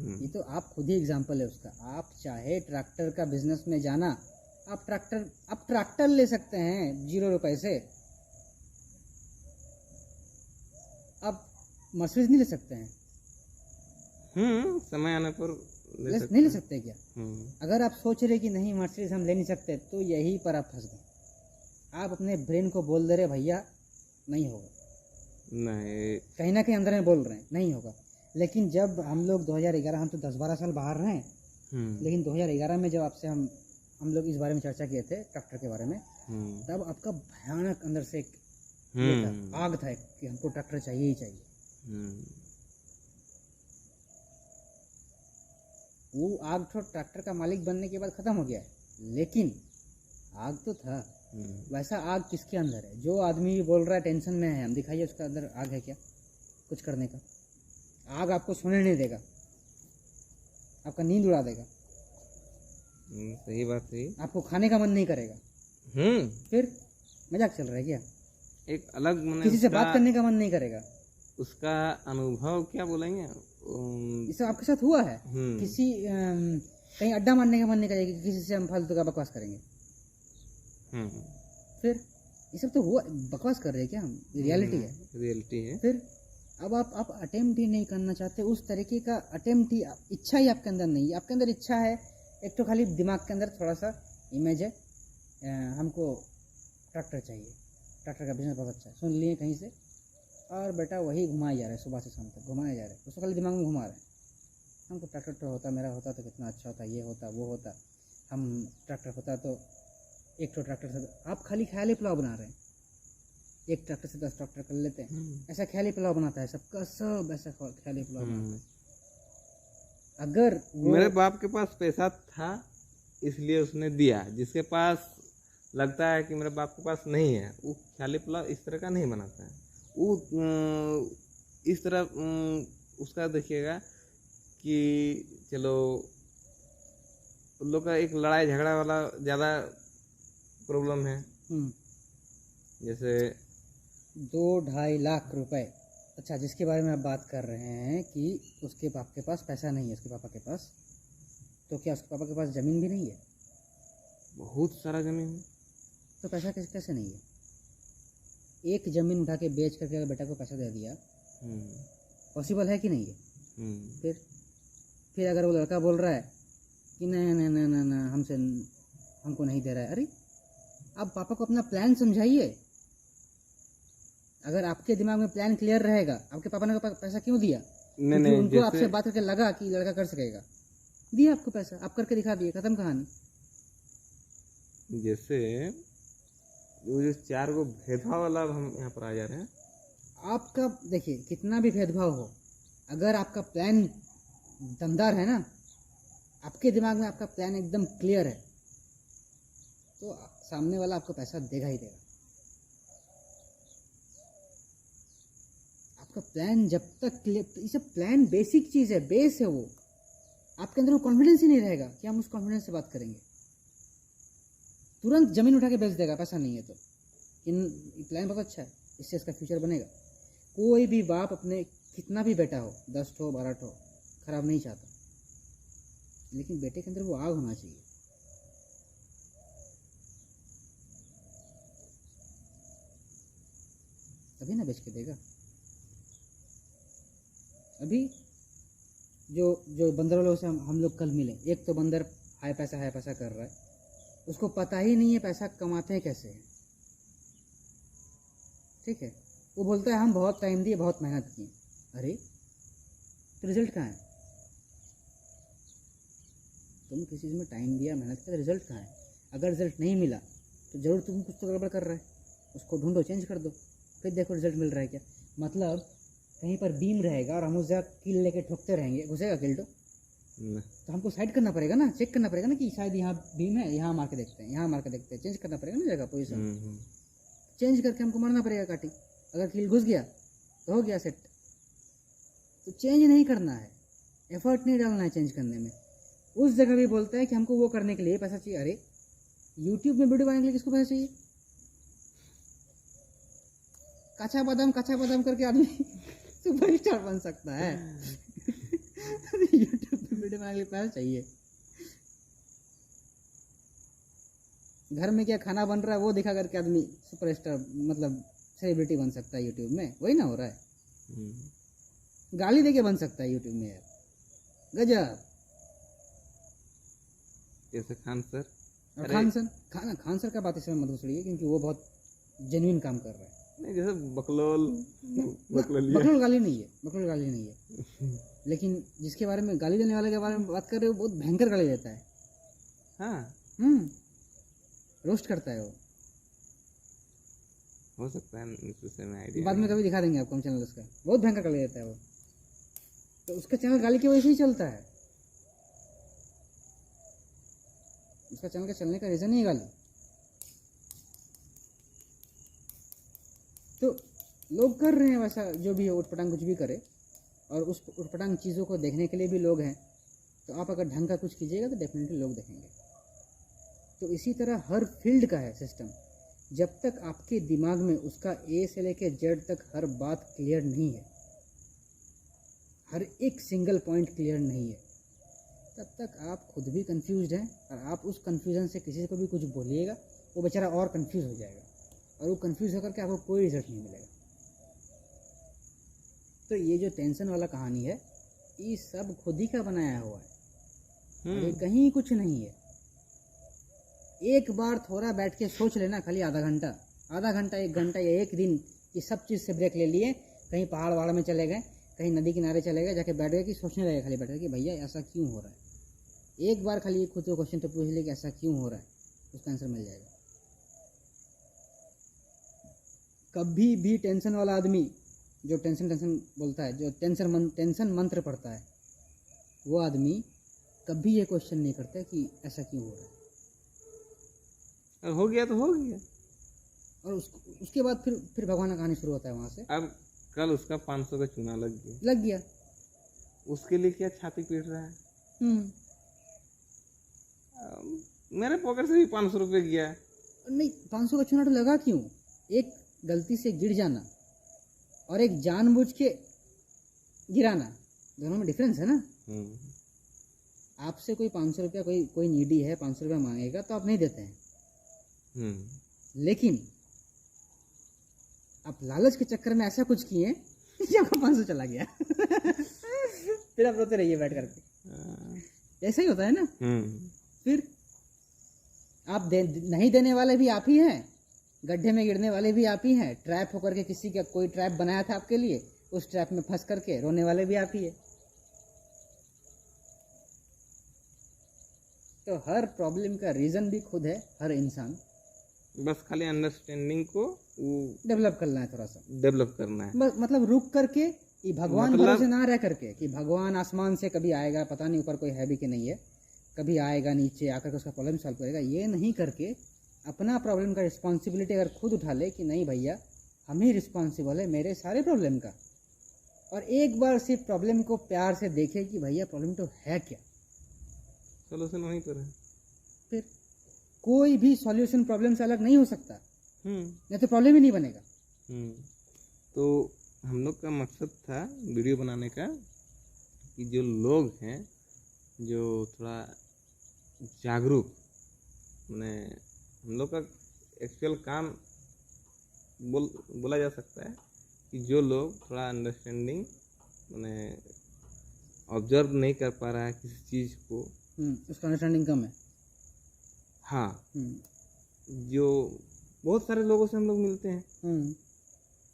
ये तो आप खुद ही एग्जाम्पल है उसका। आप चाहे ट्रैक्टर का बिजनेस में जाना, आप ट्रैक्टर ले सकते हैं 0 रुपए से। आप मर्सिडीज नहीं ले सकते हैं? समय आने पर नहीं ले सकते क्या? अगर आप सोच रहे कि नहीं मर्सिडीज हम ले नहीं सकते, तो यहीं पर आप फंस गए। आप अपने ब्रेन को बोल दे रहे भैया नहीं होगा, नहीं, कहीं ना कहीं अंदर में बोल रहे हैं नहीं होगा। लेकिन जब हम लोग 2011, हम तो 10-12 साल बाहर रहे, लेकिन 2011 में जब आपसे हम लोग इस बारे में चर्चा किए थे ट्रैक्टर के बारे में, तब आपका भयानक अंदर से एक आग था कि हमको ट्रैक्टर चाहिए ही चाहिए। वो आग तो ट्रैक्टर का मालिक बनने के बाद ख़त्म हो गया है, लेकिन आग तो था। वैसा आग किसके अंदर है? जो आदमी बोल रहा है टेंशन में है, हम दिखाइए उसके अंदर आग है क्या कुछ करने का? आग आपको सोने नहीं देगा, आपका नींद उड़ा देगा, सही बात सही। आपको खाने का मन नहीं करेगा। फिर मजाक चल रहा है क्या? एक अलग किसी से बात करने का मन नहीं करेगा। उसका अनुभव क्या बोलेंगे, ये सब आपके साथ हुआ है? किसी कहीं अड्डा मारने का मन नहीं करेगा कि किसी से हम फालतू का बकवास करेंगे। फिर ये सब तो हुआ, बकवास कर रहे हैं क्या हम? रियलिटी है, रियलिटी है। फिर अब आप अटेम्प्ट ही नहीं करना चाहते, उस तरीके का अटेम्प्ट ही, इच्छा ही आपके अंदर नहीं है। आपके अंदर इच्छा है, एक तो खाली दिमाग के अंदर थोड़ा सा इमेज है, हमको ट्रैक्टर चाहिए, ट्रैक्टर का बिजनेस बहुत अच्छा है, सुन लिए कहीं से, और बेटा वही घुमाया जा रहा है, सुबह से शाम तक घुमाया जा रहा है, उसको खाली दिमाग में घुमा रहा है। हमको ट्रैक्टर तो होता, मेरा होता तो कितना अच्छा होता, ये होता वो होता, हम ट्रैक्टर होता तो एक तो ट्रैक्टर से, आप खाली ख्याली पुलाव बना रहे हैं, एक ट्रैक्टर से 10 ट्रैक्टर कर लेते हैं, ऐसा ख्याली पुलाव बनाता है सबका सब, ऐसा ख्याली पुलाव बनाता है। अगर मेरे बाप के पास पैसा था इसलिए उसने दिया, जिसके पास लगता है कि मेरे बाप के पास नहीं है, वो ख्याली पुलाव इस तरह का नहीं बनाता है। वो इस तरह उसका देखिएगा कि चलो उन लोग का एक लड़ाई झगड़ा वाला ज़्यादा प्रॉब्लम है। जैसे 2-2.5 लाख रुपए, अच्छा जिसके बारे में आप बात कर रहे हैं कि उसके बाप के पास पैसा नहीं है, उसके पापा के पास, तो क्या उसके पापा के पास ज़मीन भी नहीं है? बहुत सारा ज़मीन है। तो पैसा कैसे कैसे नहीं है? एक ज़मीन उठा के बेच करके अगर बेटा को पैसा दे दिया, पॉसिबल है कि नहीं है? फिर अगर वो लड़का बोल रहा है कि नहीं नहीं नहीं नहीं नहीं हमसे, हमको नहीं दे रहा है, अरे आप पापा को अपना प्लान समझाइए। अगर आपके दिमाग में प्लान क्लियर रहेगा, आपके पापा ने पैसा क्यों दिया? क्योंकि उनको आपसे बात करके लगा कि लड़का कर सकेगा, दिया आपको पैसा, आप करके दिखा दिए, खत्म कहानी। जैसे वो जो 4 गो भेदभाव वाला हम यहाँ पर आ जा रहे हैं। आपका देखिए कितना भी भेदभाव हो, अगर आपका प्लान दमदार है ना, आपके दिमाग में आपका प्लान एकदम क्लियर है, तो सामने वाला आपको पैसा देगा ही देगा। आपका प्लान जब तक क्लियर, ये सब प्लान बेसिक चीज़ है, बेस है वो, आपके अंदर वो कॉन्फिडेंस ही नहीं रहेगा कि हम उस कॉन्फिडेंस से बात करेंगे, तुरंत ज़मीन उठा के बेच देगा पैसा नहीं है तो। इन प्लान बहुत अच्छा है, इससे इसका फ्यूचर बनेगा। कोई भी बाप अपने कितना भी बेटा हो, 10 ठो 12 ठो, खराब नहीं चाहता, लेकिन बेटे के अंदर वो आग होना चाहिए। तभी ना बेच के देगा। अभी जो जो बंदर वालों से हम लोग कल मिले, एक तो बंदर हाय पैसा कर रहा है, उसको पता ही नहीं है पैसा कमाते हैं कैसे, ठीक है? वो बोलता है हम बहुत टाइम दिए, बहुत मेहनत की। अरे तो रिजल्ट कहाँ है? तुम किसी चीज़ में टाइम दिया, मेहनत किया, रिजल्ट कहाँ है? अगर रिजल्ट नहीं मिला तो जरूर तुम कुछ तो गड़बड़ कर रहे है, उसको ढूंढो, चेंज कर दो, फिर देखो रिजल्ट मिल रहा है क्या। मतलब कहीं पर बीम रहेगा और हम उसे कील लेके ठोकते रहेंगे, घुसेगा कील तो हमको साइड करना पड़ेगा ना, चेक करना पड़ेगा ना कि शायद यहाँ बीम है, यहाँ मार के देखते हैं, यहाँ मार के देखते हैं, चेंज करना पड़ेगा ना जगह पोजीशन, चेंज करके हमको मारना पड़ेगा काटी। अगर कील घुस गया तो हो गया सेट। तो चेंज नहीं करना है, एफर्ट नहीं डालना है चेंज करने में। उस जगह भी बोलता है कि हमको वो करने के लिए पैसा चाहिए। अरे यूट्यूब में वीडियो बनाने के लिए किसको पैसा चाहिए? कच्चा बादाम करके आदमी सुपरस्टार बन सकता है। यूट्यूब पे वीडियो बनाने के लिए पैसा चाहिए। घर में क्या खाना बन रहा है वो दिखा करके आदमी सुपरस्टार, मतलब सेलिब्रिटी बन सकता है यूट्यूब में, वही ना हो रहा है। गाली देके बन सकता है यूट्यूब में यार, गजब। जैसे खान सर, खान सर का बात इसमें मत घुसड़िए, क्योंकि वो बहुत जेन्युइन काम कर रहा है। नहीं जैसे बकलोल गाली नहीं है, लेकिन जिसके बारे में गाली देने वाले के बारे में बात कर रहे हो, बहुत भयंकर गाली देता है। हाँ रोस्ट करता है वो, हो सकता है इससे में आइडिया। बाद में कभी दिखा देंगे आपको हम चैनल उसका, बहुत भयंकर गाली देता है वो, तो उसका चैनल गाली की वजह से ही चलता है। उसका चैनल का चलने का रीज़न ही गाली। तो लोग कर रहे हैं वैसा, जो भी है उटपटांग कुछ भी करे, और उस उटपटांग चीज़ों को देखने के लिए भी लोग हैं। तो आप अगर ढंग का कुछ कीजिएगा तो डेफिनेटली लोग देखेंगे। तो इसी तरह हर फील्ड का है सिस्टम। जब तक आपके दिमाग में उसका ए से लेकर जेड तक हर बात क्लियर नहीं है, हर एक सिंगल पॉइंट क्लियर नहीं है, तब तक आप खुद भी कंफ्यूज्ड हैं। और आप उस कंफ्यूजन से किसी को भी कुछ बोलिएगा, वो बेचारा और कंफ्यूज हो जाएगा, और वो कंफ्यूज होकर के आपको कोई रिजल्ट नहीं मिलेगा। तो ये जो टेंशन वाला कहानी है, ये सब खुद ही का बनाया हुआ है, और ये कहीं कुछ नहीं है। एक बार थोड़ा बैठ के सोच लेना, खाली आधा घंटा 1 घंटा या एक दिन, कि सब चीज़ से ब्रेक ले लिए, कहीं पहाड़ वहाड़ में चले गए, कहीं नदी किनारे चले गए, जाके बैठ गए कि सोचने लगे खाली बैठ गए कि भैया ऐसा क्यों हो रहा है। एक बार खाली खुद को क्वेश्चन तो पूछ लिए कि ऐसा क्यों हो रहा है, उसका आंसर मिल जाएगा। कभी भी टेंशन वाला आदमी जो टेंशन बोलता है, जो टेंशन मंत्र पढ़ता है, वो आदमी कभी ये क्वेश्चन नहीं करता कि ऐसा क्यों हो रहा है। अब हो गया तो हो गया, और उसके बाद फिर भगवान का कहानी शुरू होता है वहाँ से। अब कल उसका 500 का चूना लग गया, उसके लिए क्या छाती पीट रहा है। मेरे पॉकेट से भी 500 रुपये गया। नहीं, 500 का चूना तो लगा क्यों? एक गलती से गिर जाना और एक जानबूझ के गिराना, दोनों में डिफरेंस है ना। आपसे कोई 500 रुपया, कोई नीडी है 500 रुपया मांगेगा तो आप नहीं देते हैं, लेकिन आप लालच के चक्कर में ऐसा कुछ किए कि आपका 500 चला गया फिर आप रोते रहिए बैठ करके। ऐसा ही होता है ना। फिर आप नहीं देने वाले भी आप ही हैं, गड्ढे में गिरने वाले भी आप ही हैं, ट्रैप होकर के किसी का कोई ट्रैप बनाया था आपके लिए, उस ट्रैप में फंस करके रोने वाले भी आप ही है। तो हर प्रॉब्लम का रीजन भी खुद है हर इंसान, बस खाली अंडरस्टैंडिंग को डेवलप करना है, थोड़ा सा डेवलप करना है। मतलब रुक करके कि भगवान भरोसे ना रह करके कि भगवान आसमान से कभी आएगा, पता नहीं ऊपर कोई है भी कि नहीं है, कभी आएगा नीचे आकर के उसका प्रॉब्लम सॉल्व करेगा, ये नहीं करके अपना प्रॉब्लम का रिस्पॉन्सिबिलिटी अगर खुद उठा ले कि नहीं भैया हम ही रिस्पॉन्सिबल है मेरे सारे प्रॉब्लम का, और एक बार सिर्फ प्रॉब्लम को प्यार से देखे कि भैया प्रॉब्लम तो है क्या, सोल्यूशन वहीं पर है। फिर कोई भी सॉल्यूशन प्रॉब्लम से अलग नहीं हो सकता, नहीं तो प्रॉब्लम ही नहीं बनेगा। तो हम लोग का मकसद था वीडियो बनाने का कि जो लोग हैं जो थोड़ा जागरूक, मैंने हम लोग का एक्चुअल काम बोला जा सकता है कि जो लोग थोड़ा अंडरस्टैंडिंग मैंने ऑब्जर्व नहीं कर पा रहा है किसी चीज़ को, उसका अंडरस्टैंडिंग कम है। हाँ, जो बहुत सारे लोगों से हम लोग मिलते हैं,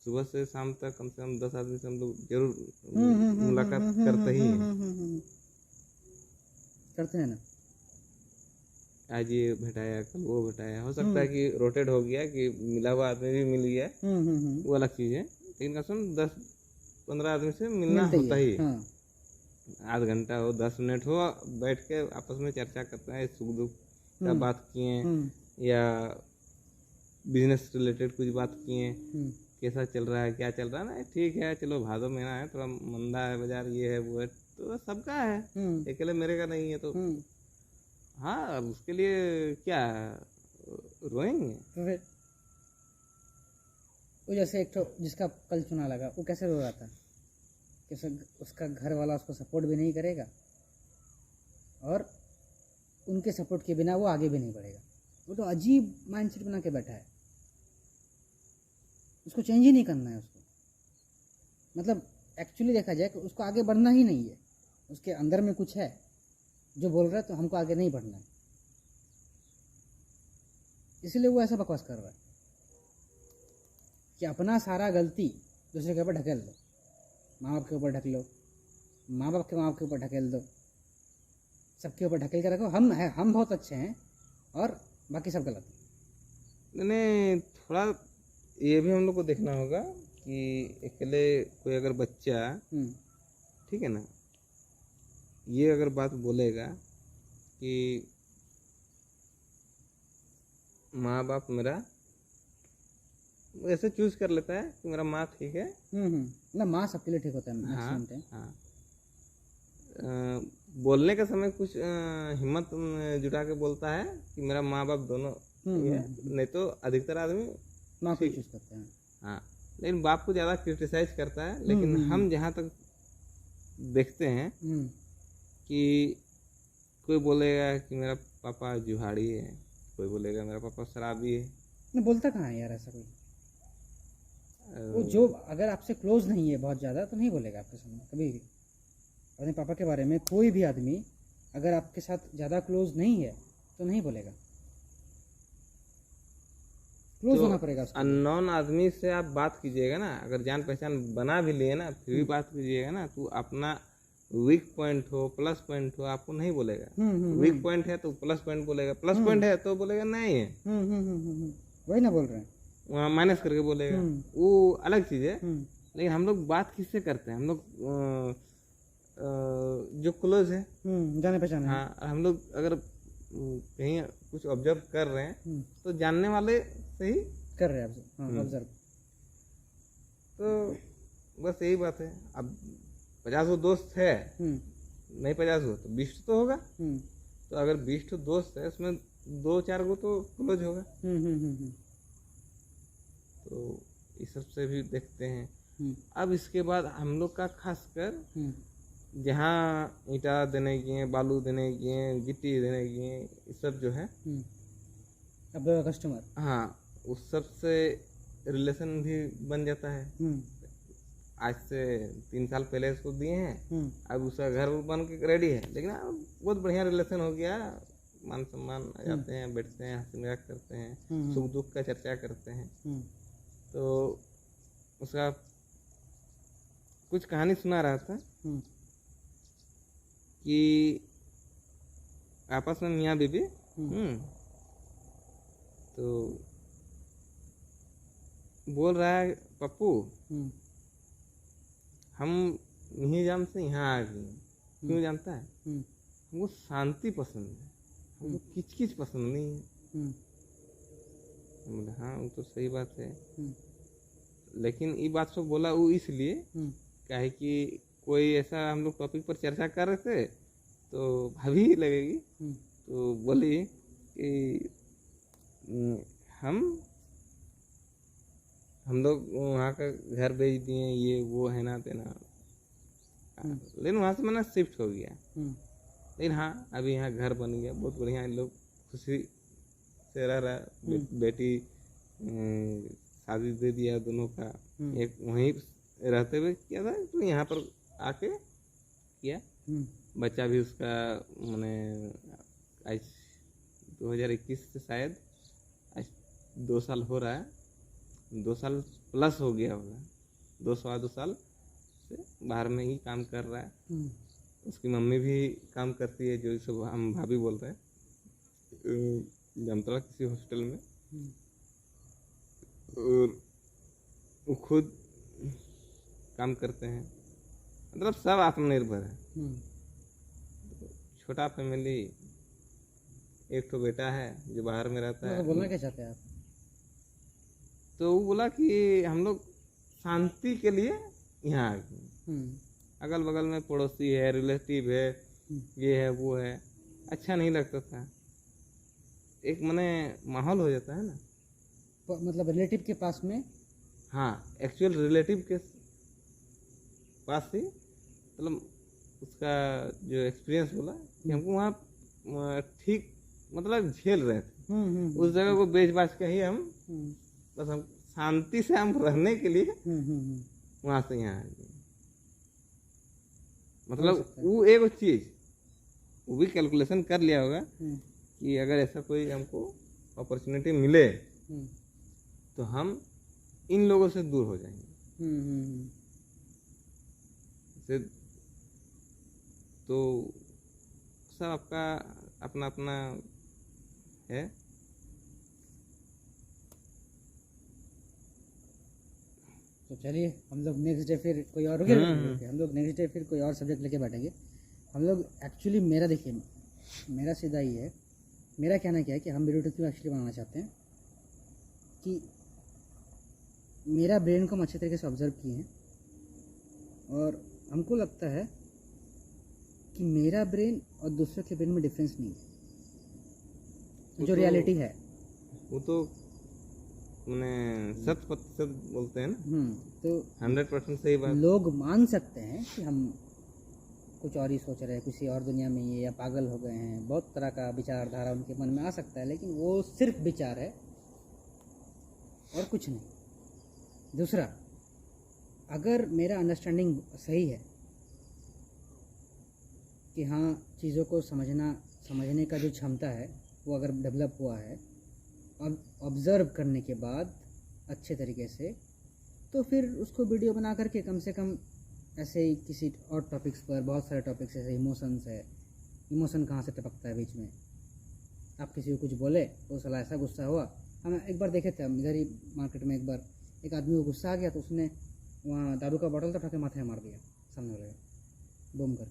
सुबह से शाम तक कम से कम 10 आदमी से हम लोग जरूर मुलाकात करते ही हैं। करते हैं ना, आज ये भेटाया कल वो भेटाया, हो सकता है कि रोटेट हो गया कि मिला हुआ आदमी भी मिल गया, वो अलग चीज़ है, लेकिन कसम 10-15 आदमी से मिलना होता ही है। आध घंटा हो 10 मिनट हो, बैठ के आपस में चर्चा करते हैं, सुख दुख का बात किए या बिजनेस रिलेटेड कुछ बात किए, कैसा चल रहा है क्या चल रहा है ना, ठीक है चलो भादो महीना है थोड़ा मंदा है बाजार, ये है वो है, तो सबका है, अकेले मेरे का नहीं है। तो हाँ, अब उसके लिए क्या रोएंगे? वो जैसे एक तो जिसका कल चुना लगा, वो कैसे रो रहा था कि उसका घर वाला उसको सपोर्ट भी नहीं करेगा और उनके सपोर्ट के बिना वो आगे भी नहीं बढ़ेगा। वो तो अजीब माइंडसेट बना के बैठा है, उसको चेंज ही नहीं करना है उसको। मतलब एक्चुअली देखा जाए कि उसको आगे बढ़ना ही नहीं है, उसके अंदर में कुछ है जो बोल रहा है तो हमको आगे नहीं बढ़ना है, इसलिए वो ऐसा बकवास कर रहा है कि अपना सारा गलती दूसरे के ऊपर ढकेल दो, माँ बाप के ऊपर ढक लो, माँ बाप के ऊपर ढकेल दो, सबके ऊपर ढकेल के रखो, हम बहुत अच्छे हैं और बाकी सब गलत। मैंने थोड़ा ये भी हम लोग को देखना होगा कि अकेले कोई अगर बच्चा, ठीक है ना, ये अगर बात बोलेगा कि माँ बाप मेरा ऐसे चूज कर लेता है कि मेरा माँ ठीक है। ना माँ सबके लिए ठीक होता है हाँ मैक्सिमम टाइम। हाँ। बोलने का समय कुछ हिम्मत जुटा के बोलता है कि मेरा माँ बाप दोनों ठीक है, नहीं तो अधिकतर आदमी माँ को चूज करते हैं। हाँ, लेकिन बाप को ज़्यादा क्रिटिसाइज करता है। लेकिन हम जहाँ तक देखते हैं कि कोई बोलेगा कि मेरा पापा जुहाड़ी है, कोई बोलेगा मेरा पापा शराबी है। नहीं बोलता कहाँ है यार ऐसा कोई। वो जो अगर आपसे क्लोज नहीं है बहुत ज़्यादा तो नहीं बोलेगा आपके सामने कभी भी। अपने पापा के बारे में कोई भी आदमी अगर आपके साथ ज़्यादा क्लोज नहीं है तो नहीं बोलेगा। क्लोज होना पड़ेगा उसको। अननोन आदमी से आप बात कीजिएगा ना, अगर जान पहचान बना भी लिए ना, फिर भी बात कीजिएगा ना, तो अपना वीक पॉइंट हो प्लस पॉइंट हो आपको नहीं बोलेगा। वीक पॉइंट है तो प्लस पॉइंट बोलेगा, प्लस पॉइंट है तो बोलेगा नहीं है। वही ना बोल रहे हैं, वहाँ माइनस करके बोलेगा, वो अलग चीज़ है। लेकिन हम लोग बात किससे करते हैं? हम लोग जो क्लोज है, जाने पहचाने। हाँ, हम लोग अगर कहीं कुछ ऑब्जर्व कर रहे हैं तो जानने वाले से ही कर रहे हैं ऑब्जर्व। तो बस यही बात है। अब 50 दोस्त है, नहीं 50 तो 20 तो होगा। तो अगर 20 दोस्त है उसमें 2-4 गो तो क्लोज होगा। तो इस सब से भी देखते हैं। अब इसके बाद हम लोग का खासकर जहाँ ईंटा देने की है, बालू देने की है, गिट्टी देने की है, ये सब जो है अब कस्टमर, हाँ, उस सब से रिलेशन भी बन जाता है। आज से 3 साल पहले इसको दिए हैं, अब उसका घर बन के रेडी है, लेकिन अब बहुत बढ़िया रिलेशन हो गया। मान सम्मान आ जाते हैं, बैठते हैं, हंसी मजाक करते हैं, सुख दुख का चर्चा करते हैं। तो उसका कुछ कहानी सुना रहा था कि आपस में मियाँ बीबी तो बोल रहा है, पप्पू हम मिहिजाम से यहाँ आ गए, क्यों जानता है? हमको शांति पसंद है, हमको किचकिच पसंद नहीं है। बोले हाँ वो तो सही बात है, लेकिन ये बात सब बोला वो इसलिए क्या है कि कोई ऐसा हम लोग टॉपिक पर चर्चा कर रहे थे तो भाभी लगेगी, तो बोली कि हम लोग वहाँ का घर बेच दिए, ये वो है ना तेना। लेकिन वहाँ से मैंने शिफ्ट हो गया। लेकिन हाँ अभी यहाँ घर बन गया, बहुत बढ़िया, लोग खुशी से रह रहा। बेटी शादी दे दिया दोनों का, एक वहीं रहते हुए किया था, तो यहाँ पर आके किया। बच्चा भी उसका मैंने आज 2021 से शायद आज 2 साल हो रहा है, 2 साल प्लस हो गया होगा, 2 साल से बाहर में ही काम कर रहा है। उसकी मम्मी भी काम करती है, जो सब हम भाभी बोल रहे हैं, जामतड़ा किसी हॉस्टल में। और वो खुद काम करते हैं, मतलब सब आत्मनिर्भर है। छोटा फैमिली, एक तो बेटा है जो बाहर में रहता है। बोलना क्या चाहते हैं आप? तो वो बोला कि हम लोग शांति के लिए यहाँ आ गए, अगल बगल में पड़ोसी है, रिलेटिव है, ये है वो है, अच्छा नहीं लगता था। एक मने माहौल हो जाता है ना, मतलब रिलेटिव के पास में। हाँ, एक्चुअल रिलेटिव के पास ही, मतलब उसका जो एक्सपीरियंस बोला कि हमको वहाँ ठीक मतलब झेल रहे थे। उस जगह को बेच बाच के ही हम बस हम शांति से हम रहने के लिए वहाँ से यहाँ आ गए। मतलब वो एक चीज वो भी कैलकुलेशन कर लिया होगा कि अगर ऐसा कोई हमको अपॉर्चुनिटी मिले तो हम इन लोगों से दूर हो जाएंगे। तो सब आपका अपना अपना है। तो चलिए हम लोग नेक्स्ट डे फिर कोई और हम लोग नेक्स्ट डे फिर कोई और सब्जेक्ट लेके बैठेंगे। हम लोग एक्चुअली मेरा देखिए, मेरा सीधा ही है, मेरा कहना क्या है कि हम वीडियो क्यों एक्चुअली बनाना चाहते हैं कि मेरा ब्रेन को हम अच्छे तरीके से ऑब्जर्व किए हैं और हमको लगता है कि मेरा ब्रेन और दूसरों के ब्रेन में डिफरेंस नहीं है, जो रियलिटी है वो तो मैंने 100% बोलते हैं ना। तो 100% सही बात। लोग मान सकते हैं कि हम कुछ और ही सोच रहे हैं, किसी और दुनिया में ये, या पागल हो गए हैं, बहुत तरह का विचारधारा उनके मन में आ सकता है, लेकिन वो सिर्फ विचार है और कुछ नहीं। दूसरा, अगर मेरा अंडरस्टैंडिंग सही है कि हाँ चीज़ों को समझने का जो क्षमता है वो अगर डेवलप हुआ है अब ऑब्ज़र्व करने के बाद अच्छे तरीके से, तो फिर उसको वीडियो बना करके कम से कम ऐसे ही किसी और टॉपिक्स पर, बहुत सारे टॉपिक्स जैसे इमोशंस है, इमोशन कहाँ से टपकता है बीच में, आप किसी को कुछ बोले तो साला ऐसा गुस्सा हुआ। हम एक बार देखे थे, हम इधर ही मार्केट में एक बार एक आदमी को गुस्सा आ गया तो उसने वहाँ दारू का बॉटल उठा के माथे में मार दिया सामने वाले को बूम कर।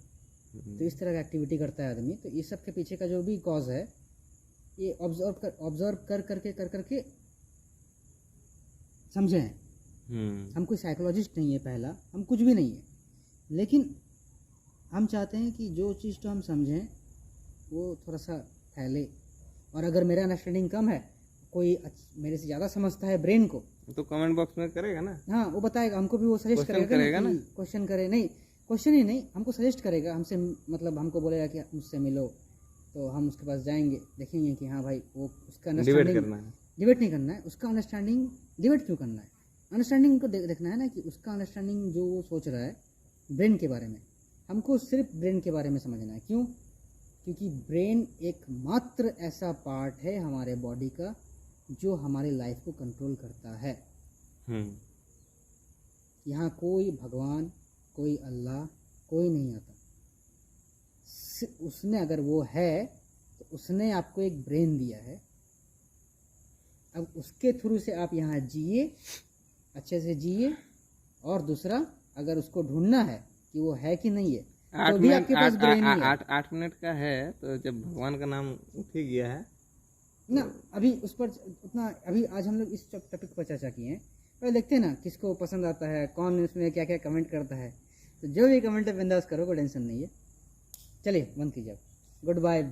तो इस तरह की एक्टिविटी करता है आदमी। तो इस सब के पीछे का जो भी कॉज है ये ऑब्जर्व कर करके समझे हैं। हम कोई साइकोलॉजिस्ट नहीं है, पहला हम कुछ भी नहीं है, लेकिन हम चाहते हैं कि जो चीज़ तो हम समझें वो थोड़ा सा फैले। और अगर मेरा अंडरस्टैंडिंग कम है, कोई मेरे से ज़्यादा समझता है ब्रेन को, तो कमेंट बॉक्स में करेगा ना। हाँ वो बताएगा हमको भी, वो सजेस्ट करेगा ना, क्वेश्चन करे नहीं, क्वेश्चन ही नहीं, हमको सजेस्ट करेगा, हमसे मतलब हमको बोलेगा कि मुझसे मिलो, तो हम उसके पास जाएंगे, देखेंगे कि हाँ भाई वो उसका अंडरस्टैंडिंग डिबेट नहीं करना है, उसका अंडरस्टैंडिंग डिबेट क्यों करना है, अंडरस्टैंडिंग को देखना है ना कि उसका अंडरस्टैंडिंग जो वो सोच रहा है ब्रेन के बारे में, हमको सिर्फ ब्रेन के बारे में समझना है। क्यों? क्योंकि ब्रेन एकमात्र ऐसा पार्ट है हमारे बॉडी का जो हमारे लाइफ को कंट्रोल करता है। यहाँ कोई भगवान, कोई अल्लाह, कोई नहीं आता। उसने अगर वो है तो उसने आपको एक ब्रेन दिया है, अब उसके थ्रू से आप यहाँ जिए, अच्छे से जिए। और दूसरा, अगर उसको ढूंढना है कि वो है कि नहीं है, तो भी आपके पास ब्रेन नहीं है। 8 मिनट का है, तो जब भगवान का नाम उठ ही गया है ना, अभी उस पर उतना, अभी आज हम लोग इस टॉपिक पर चर्चा किए हैं, पहले देखते हैं ना किसको पसंद आता है, कौन इसमें क्या क्या कमेंट करता है। तो जो भी कमेंट है बिंदास करो, कोई टेंशन नहीं है। चलिए बंद कीजिए, गुड बाय।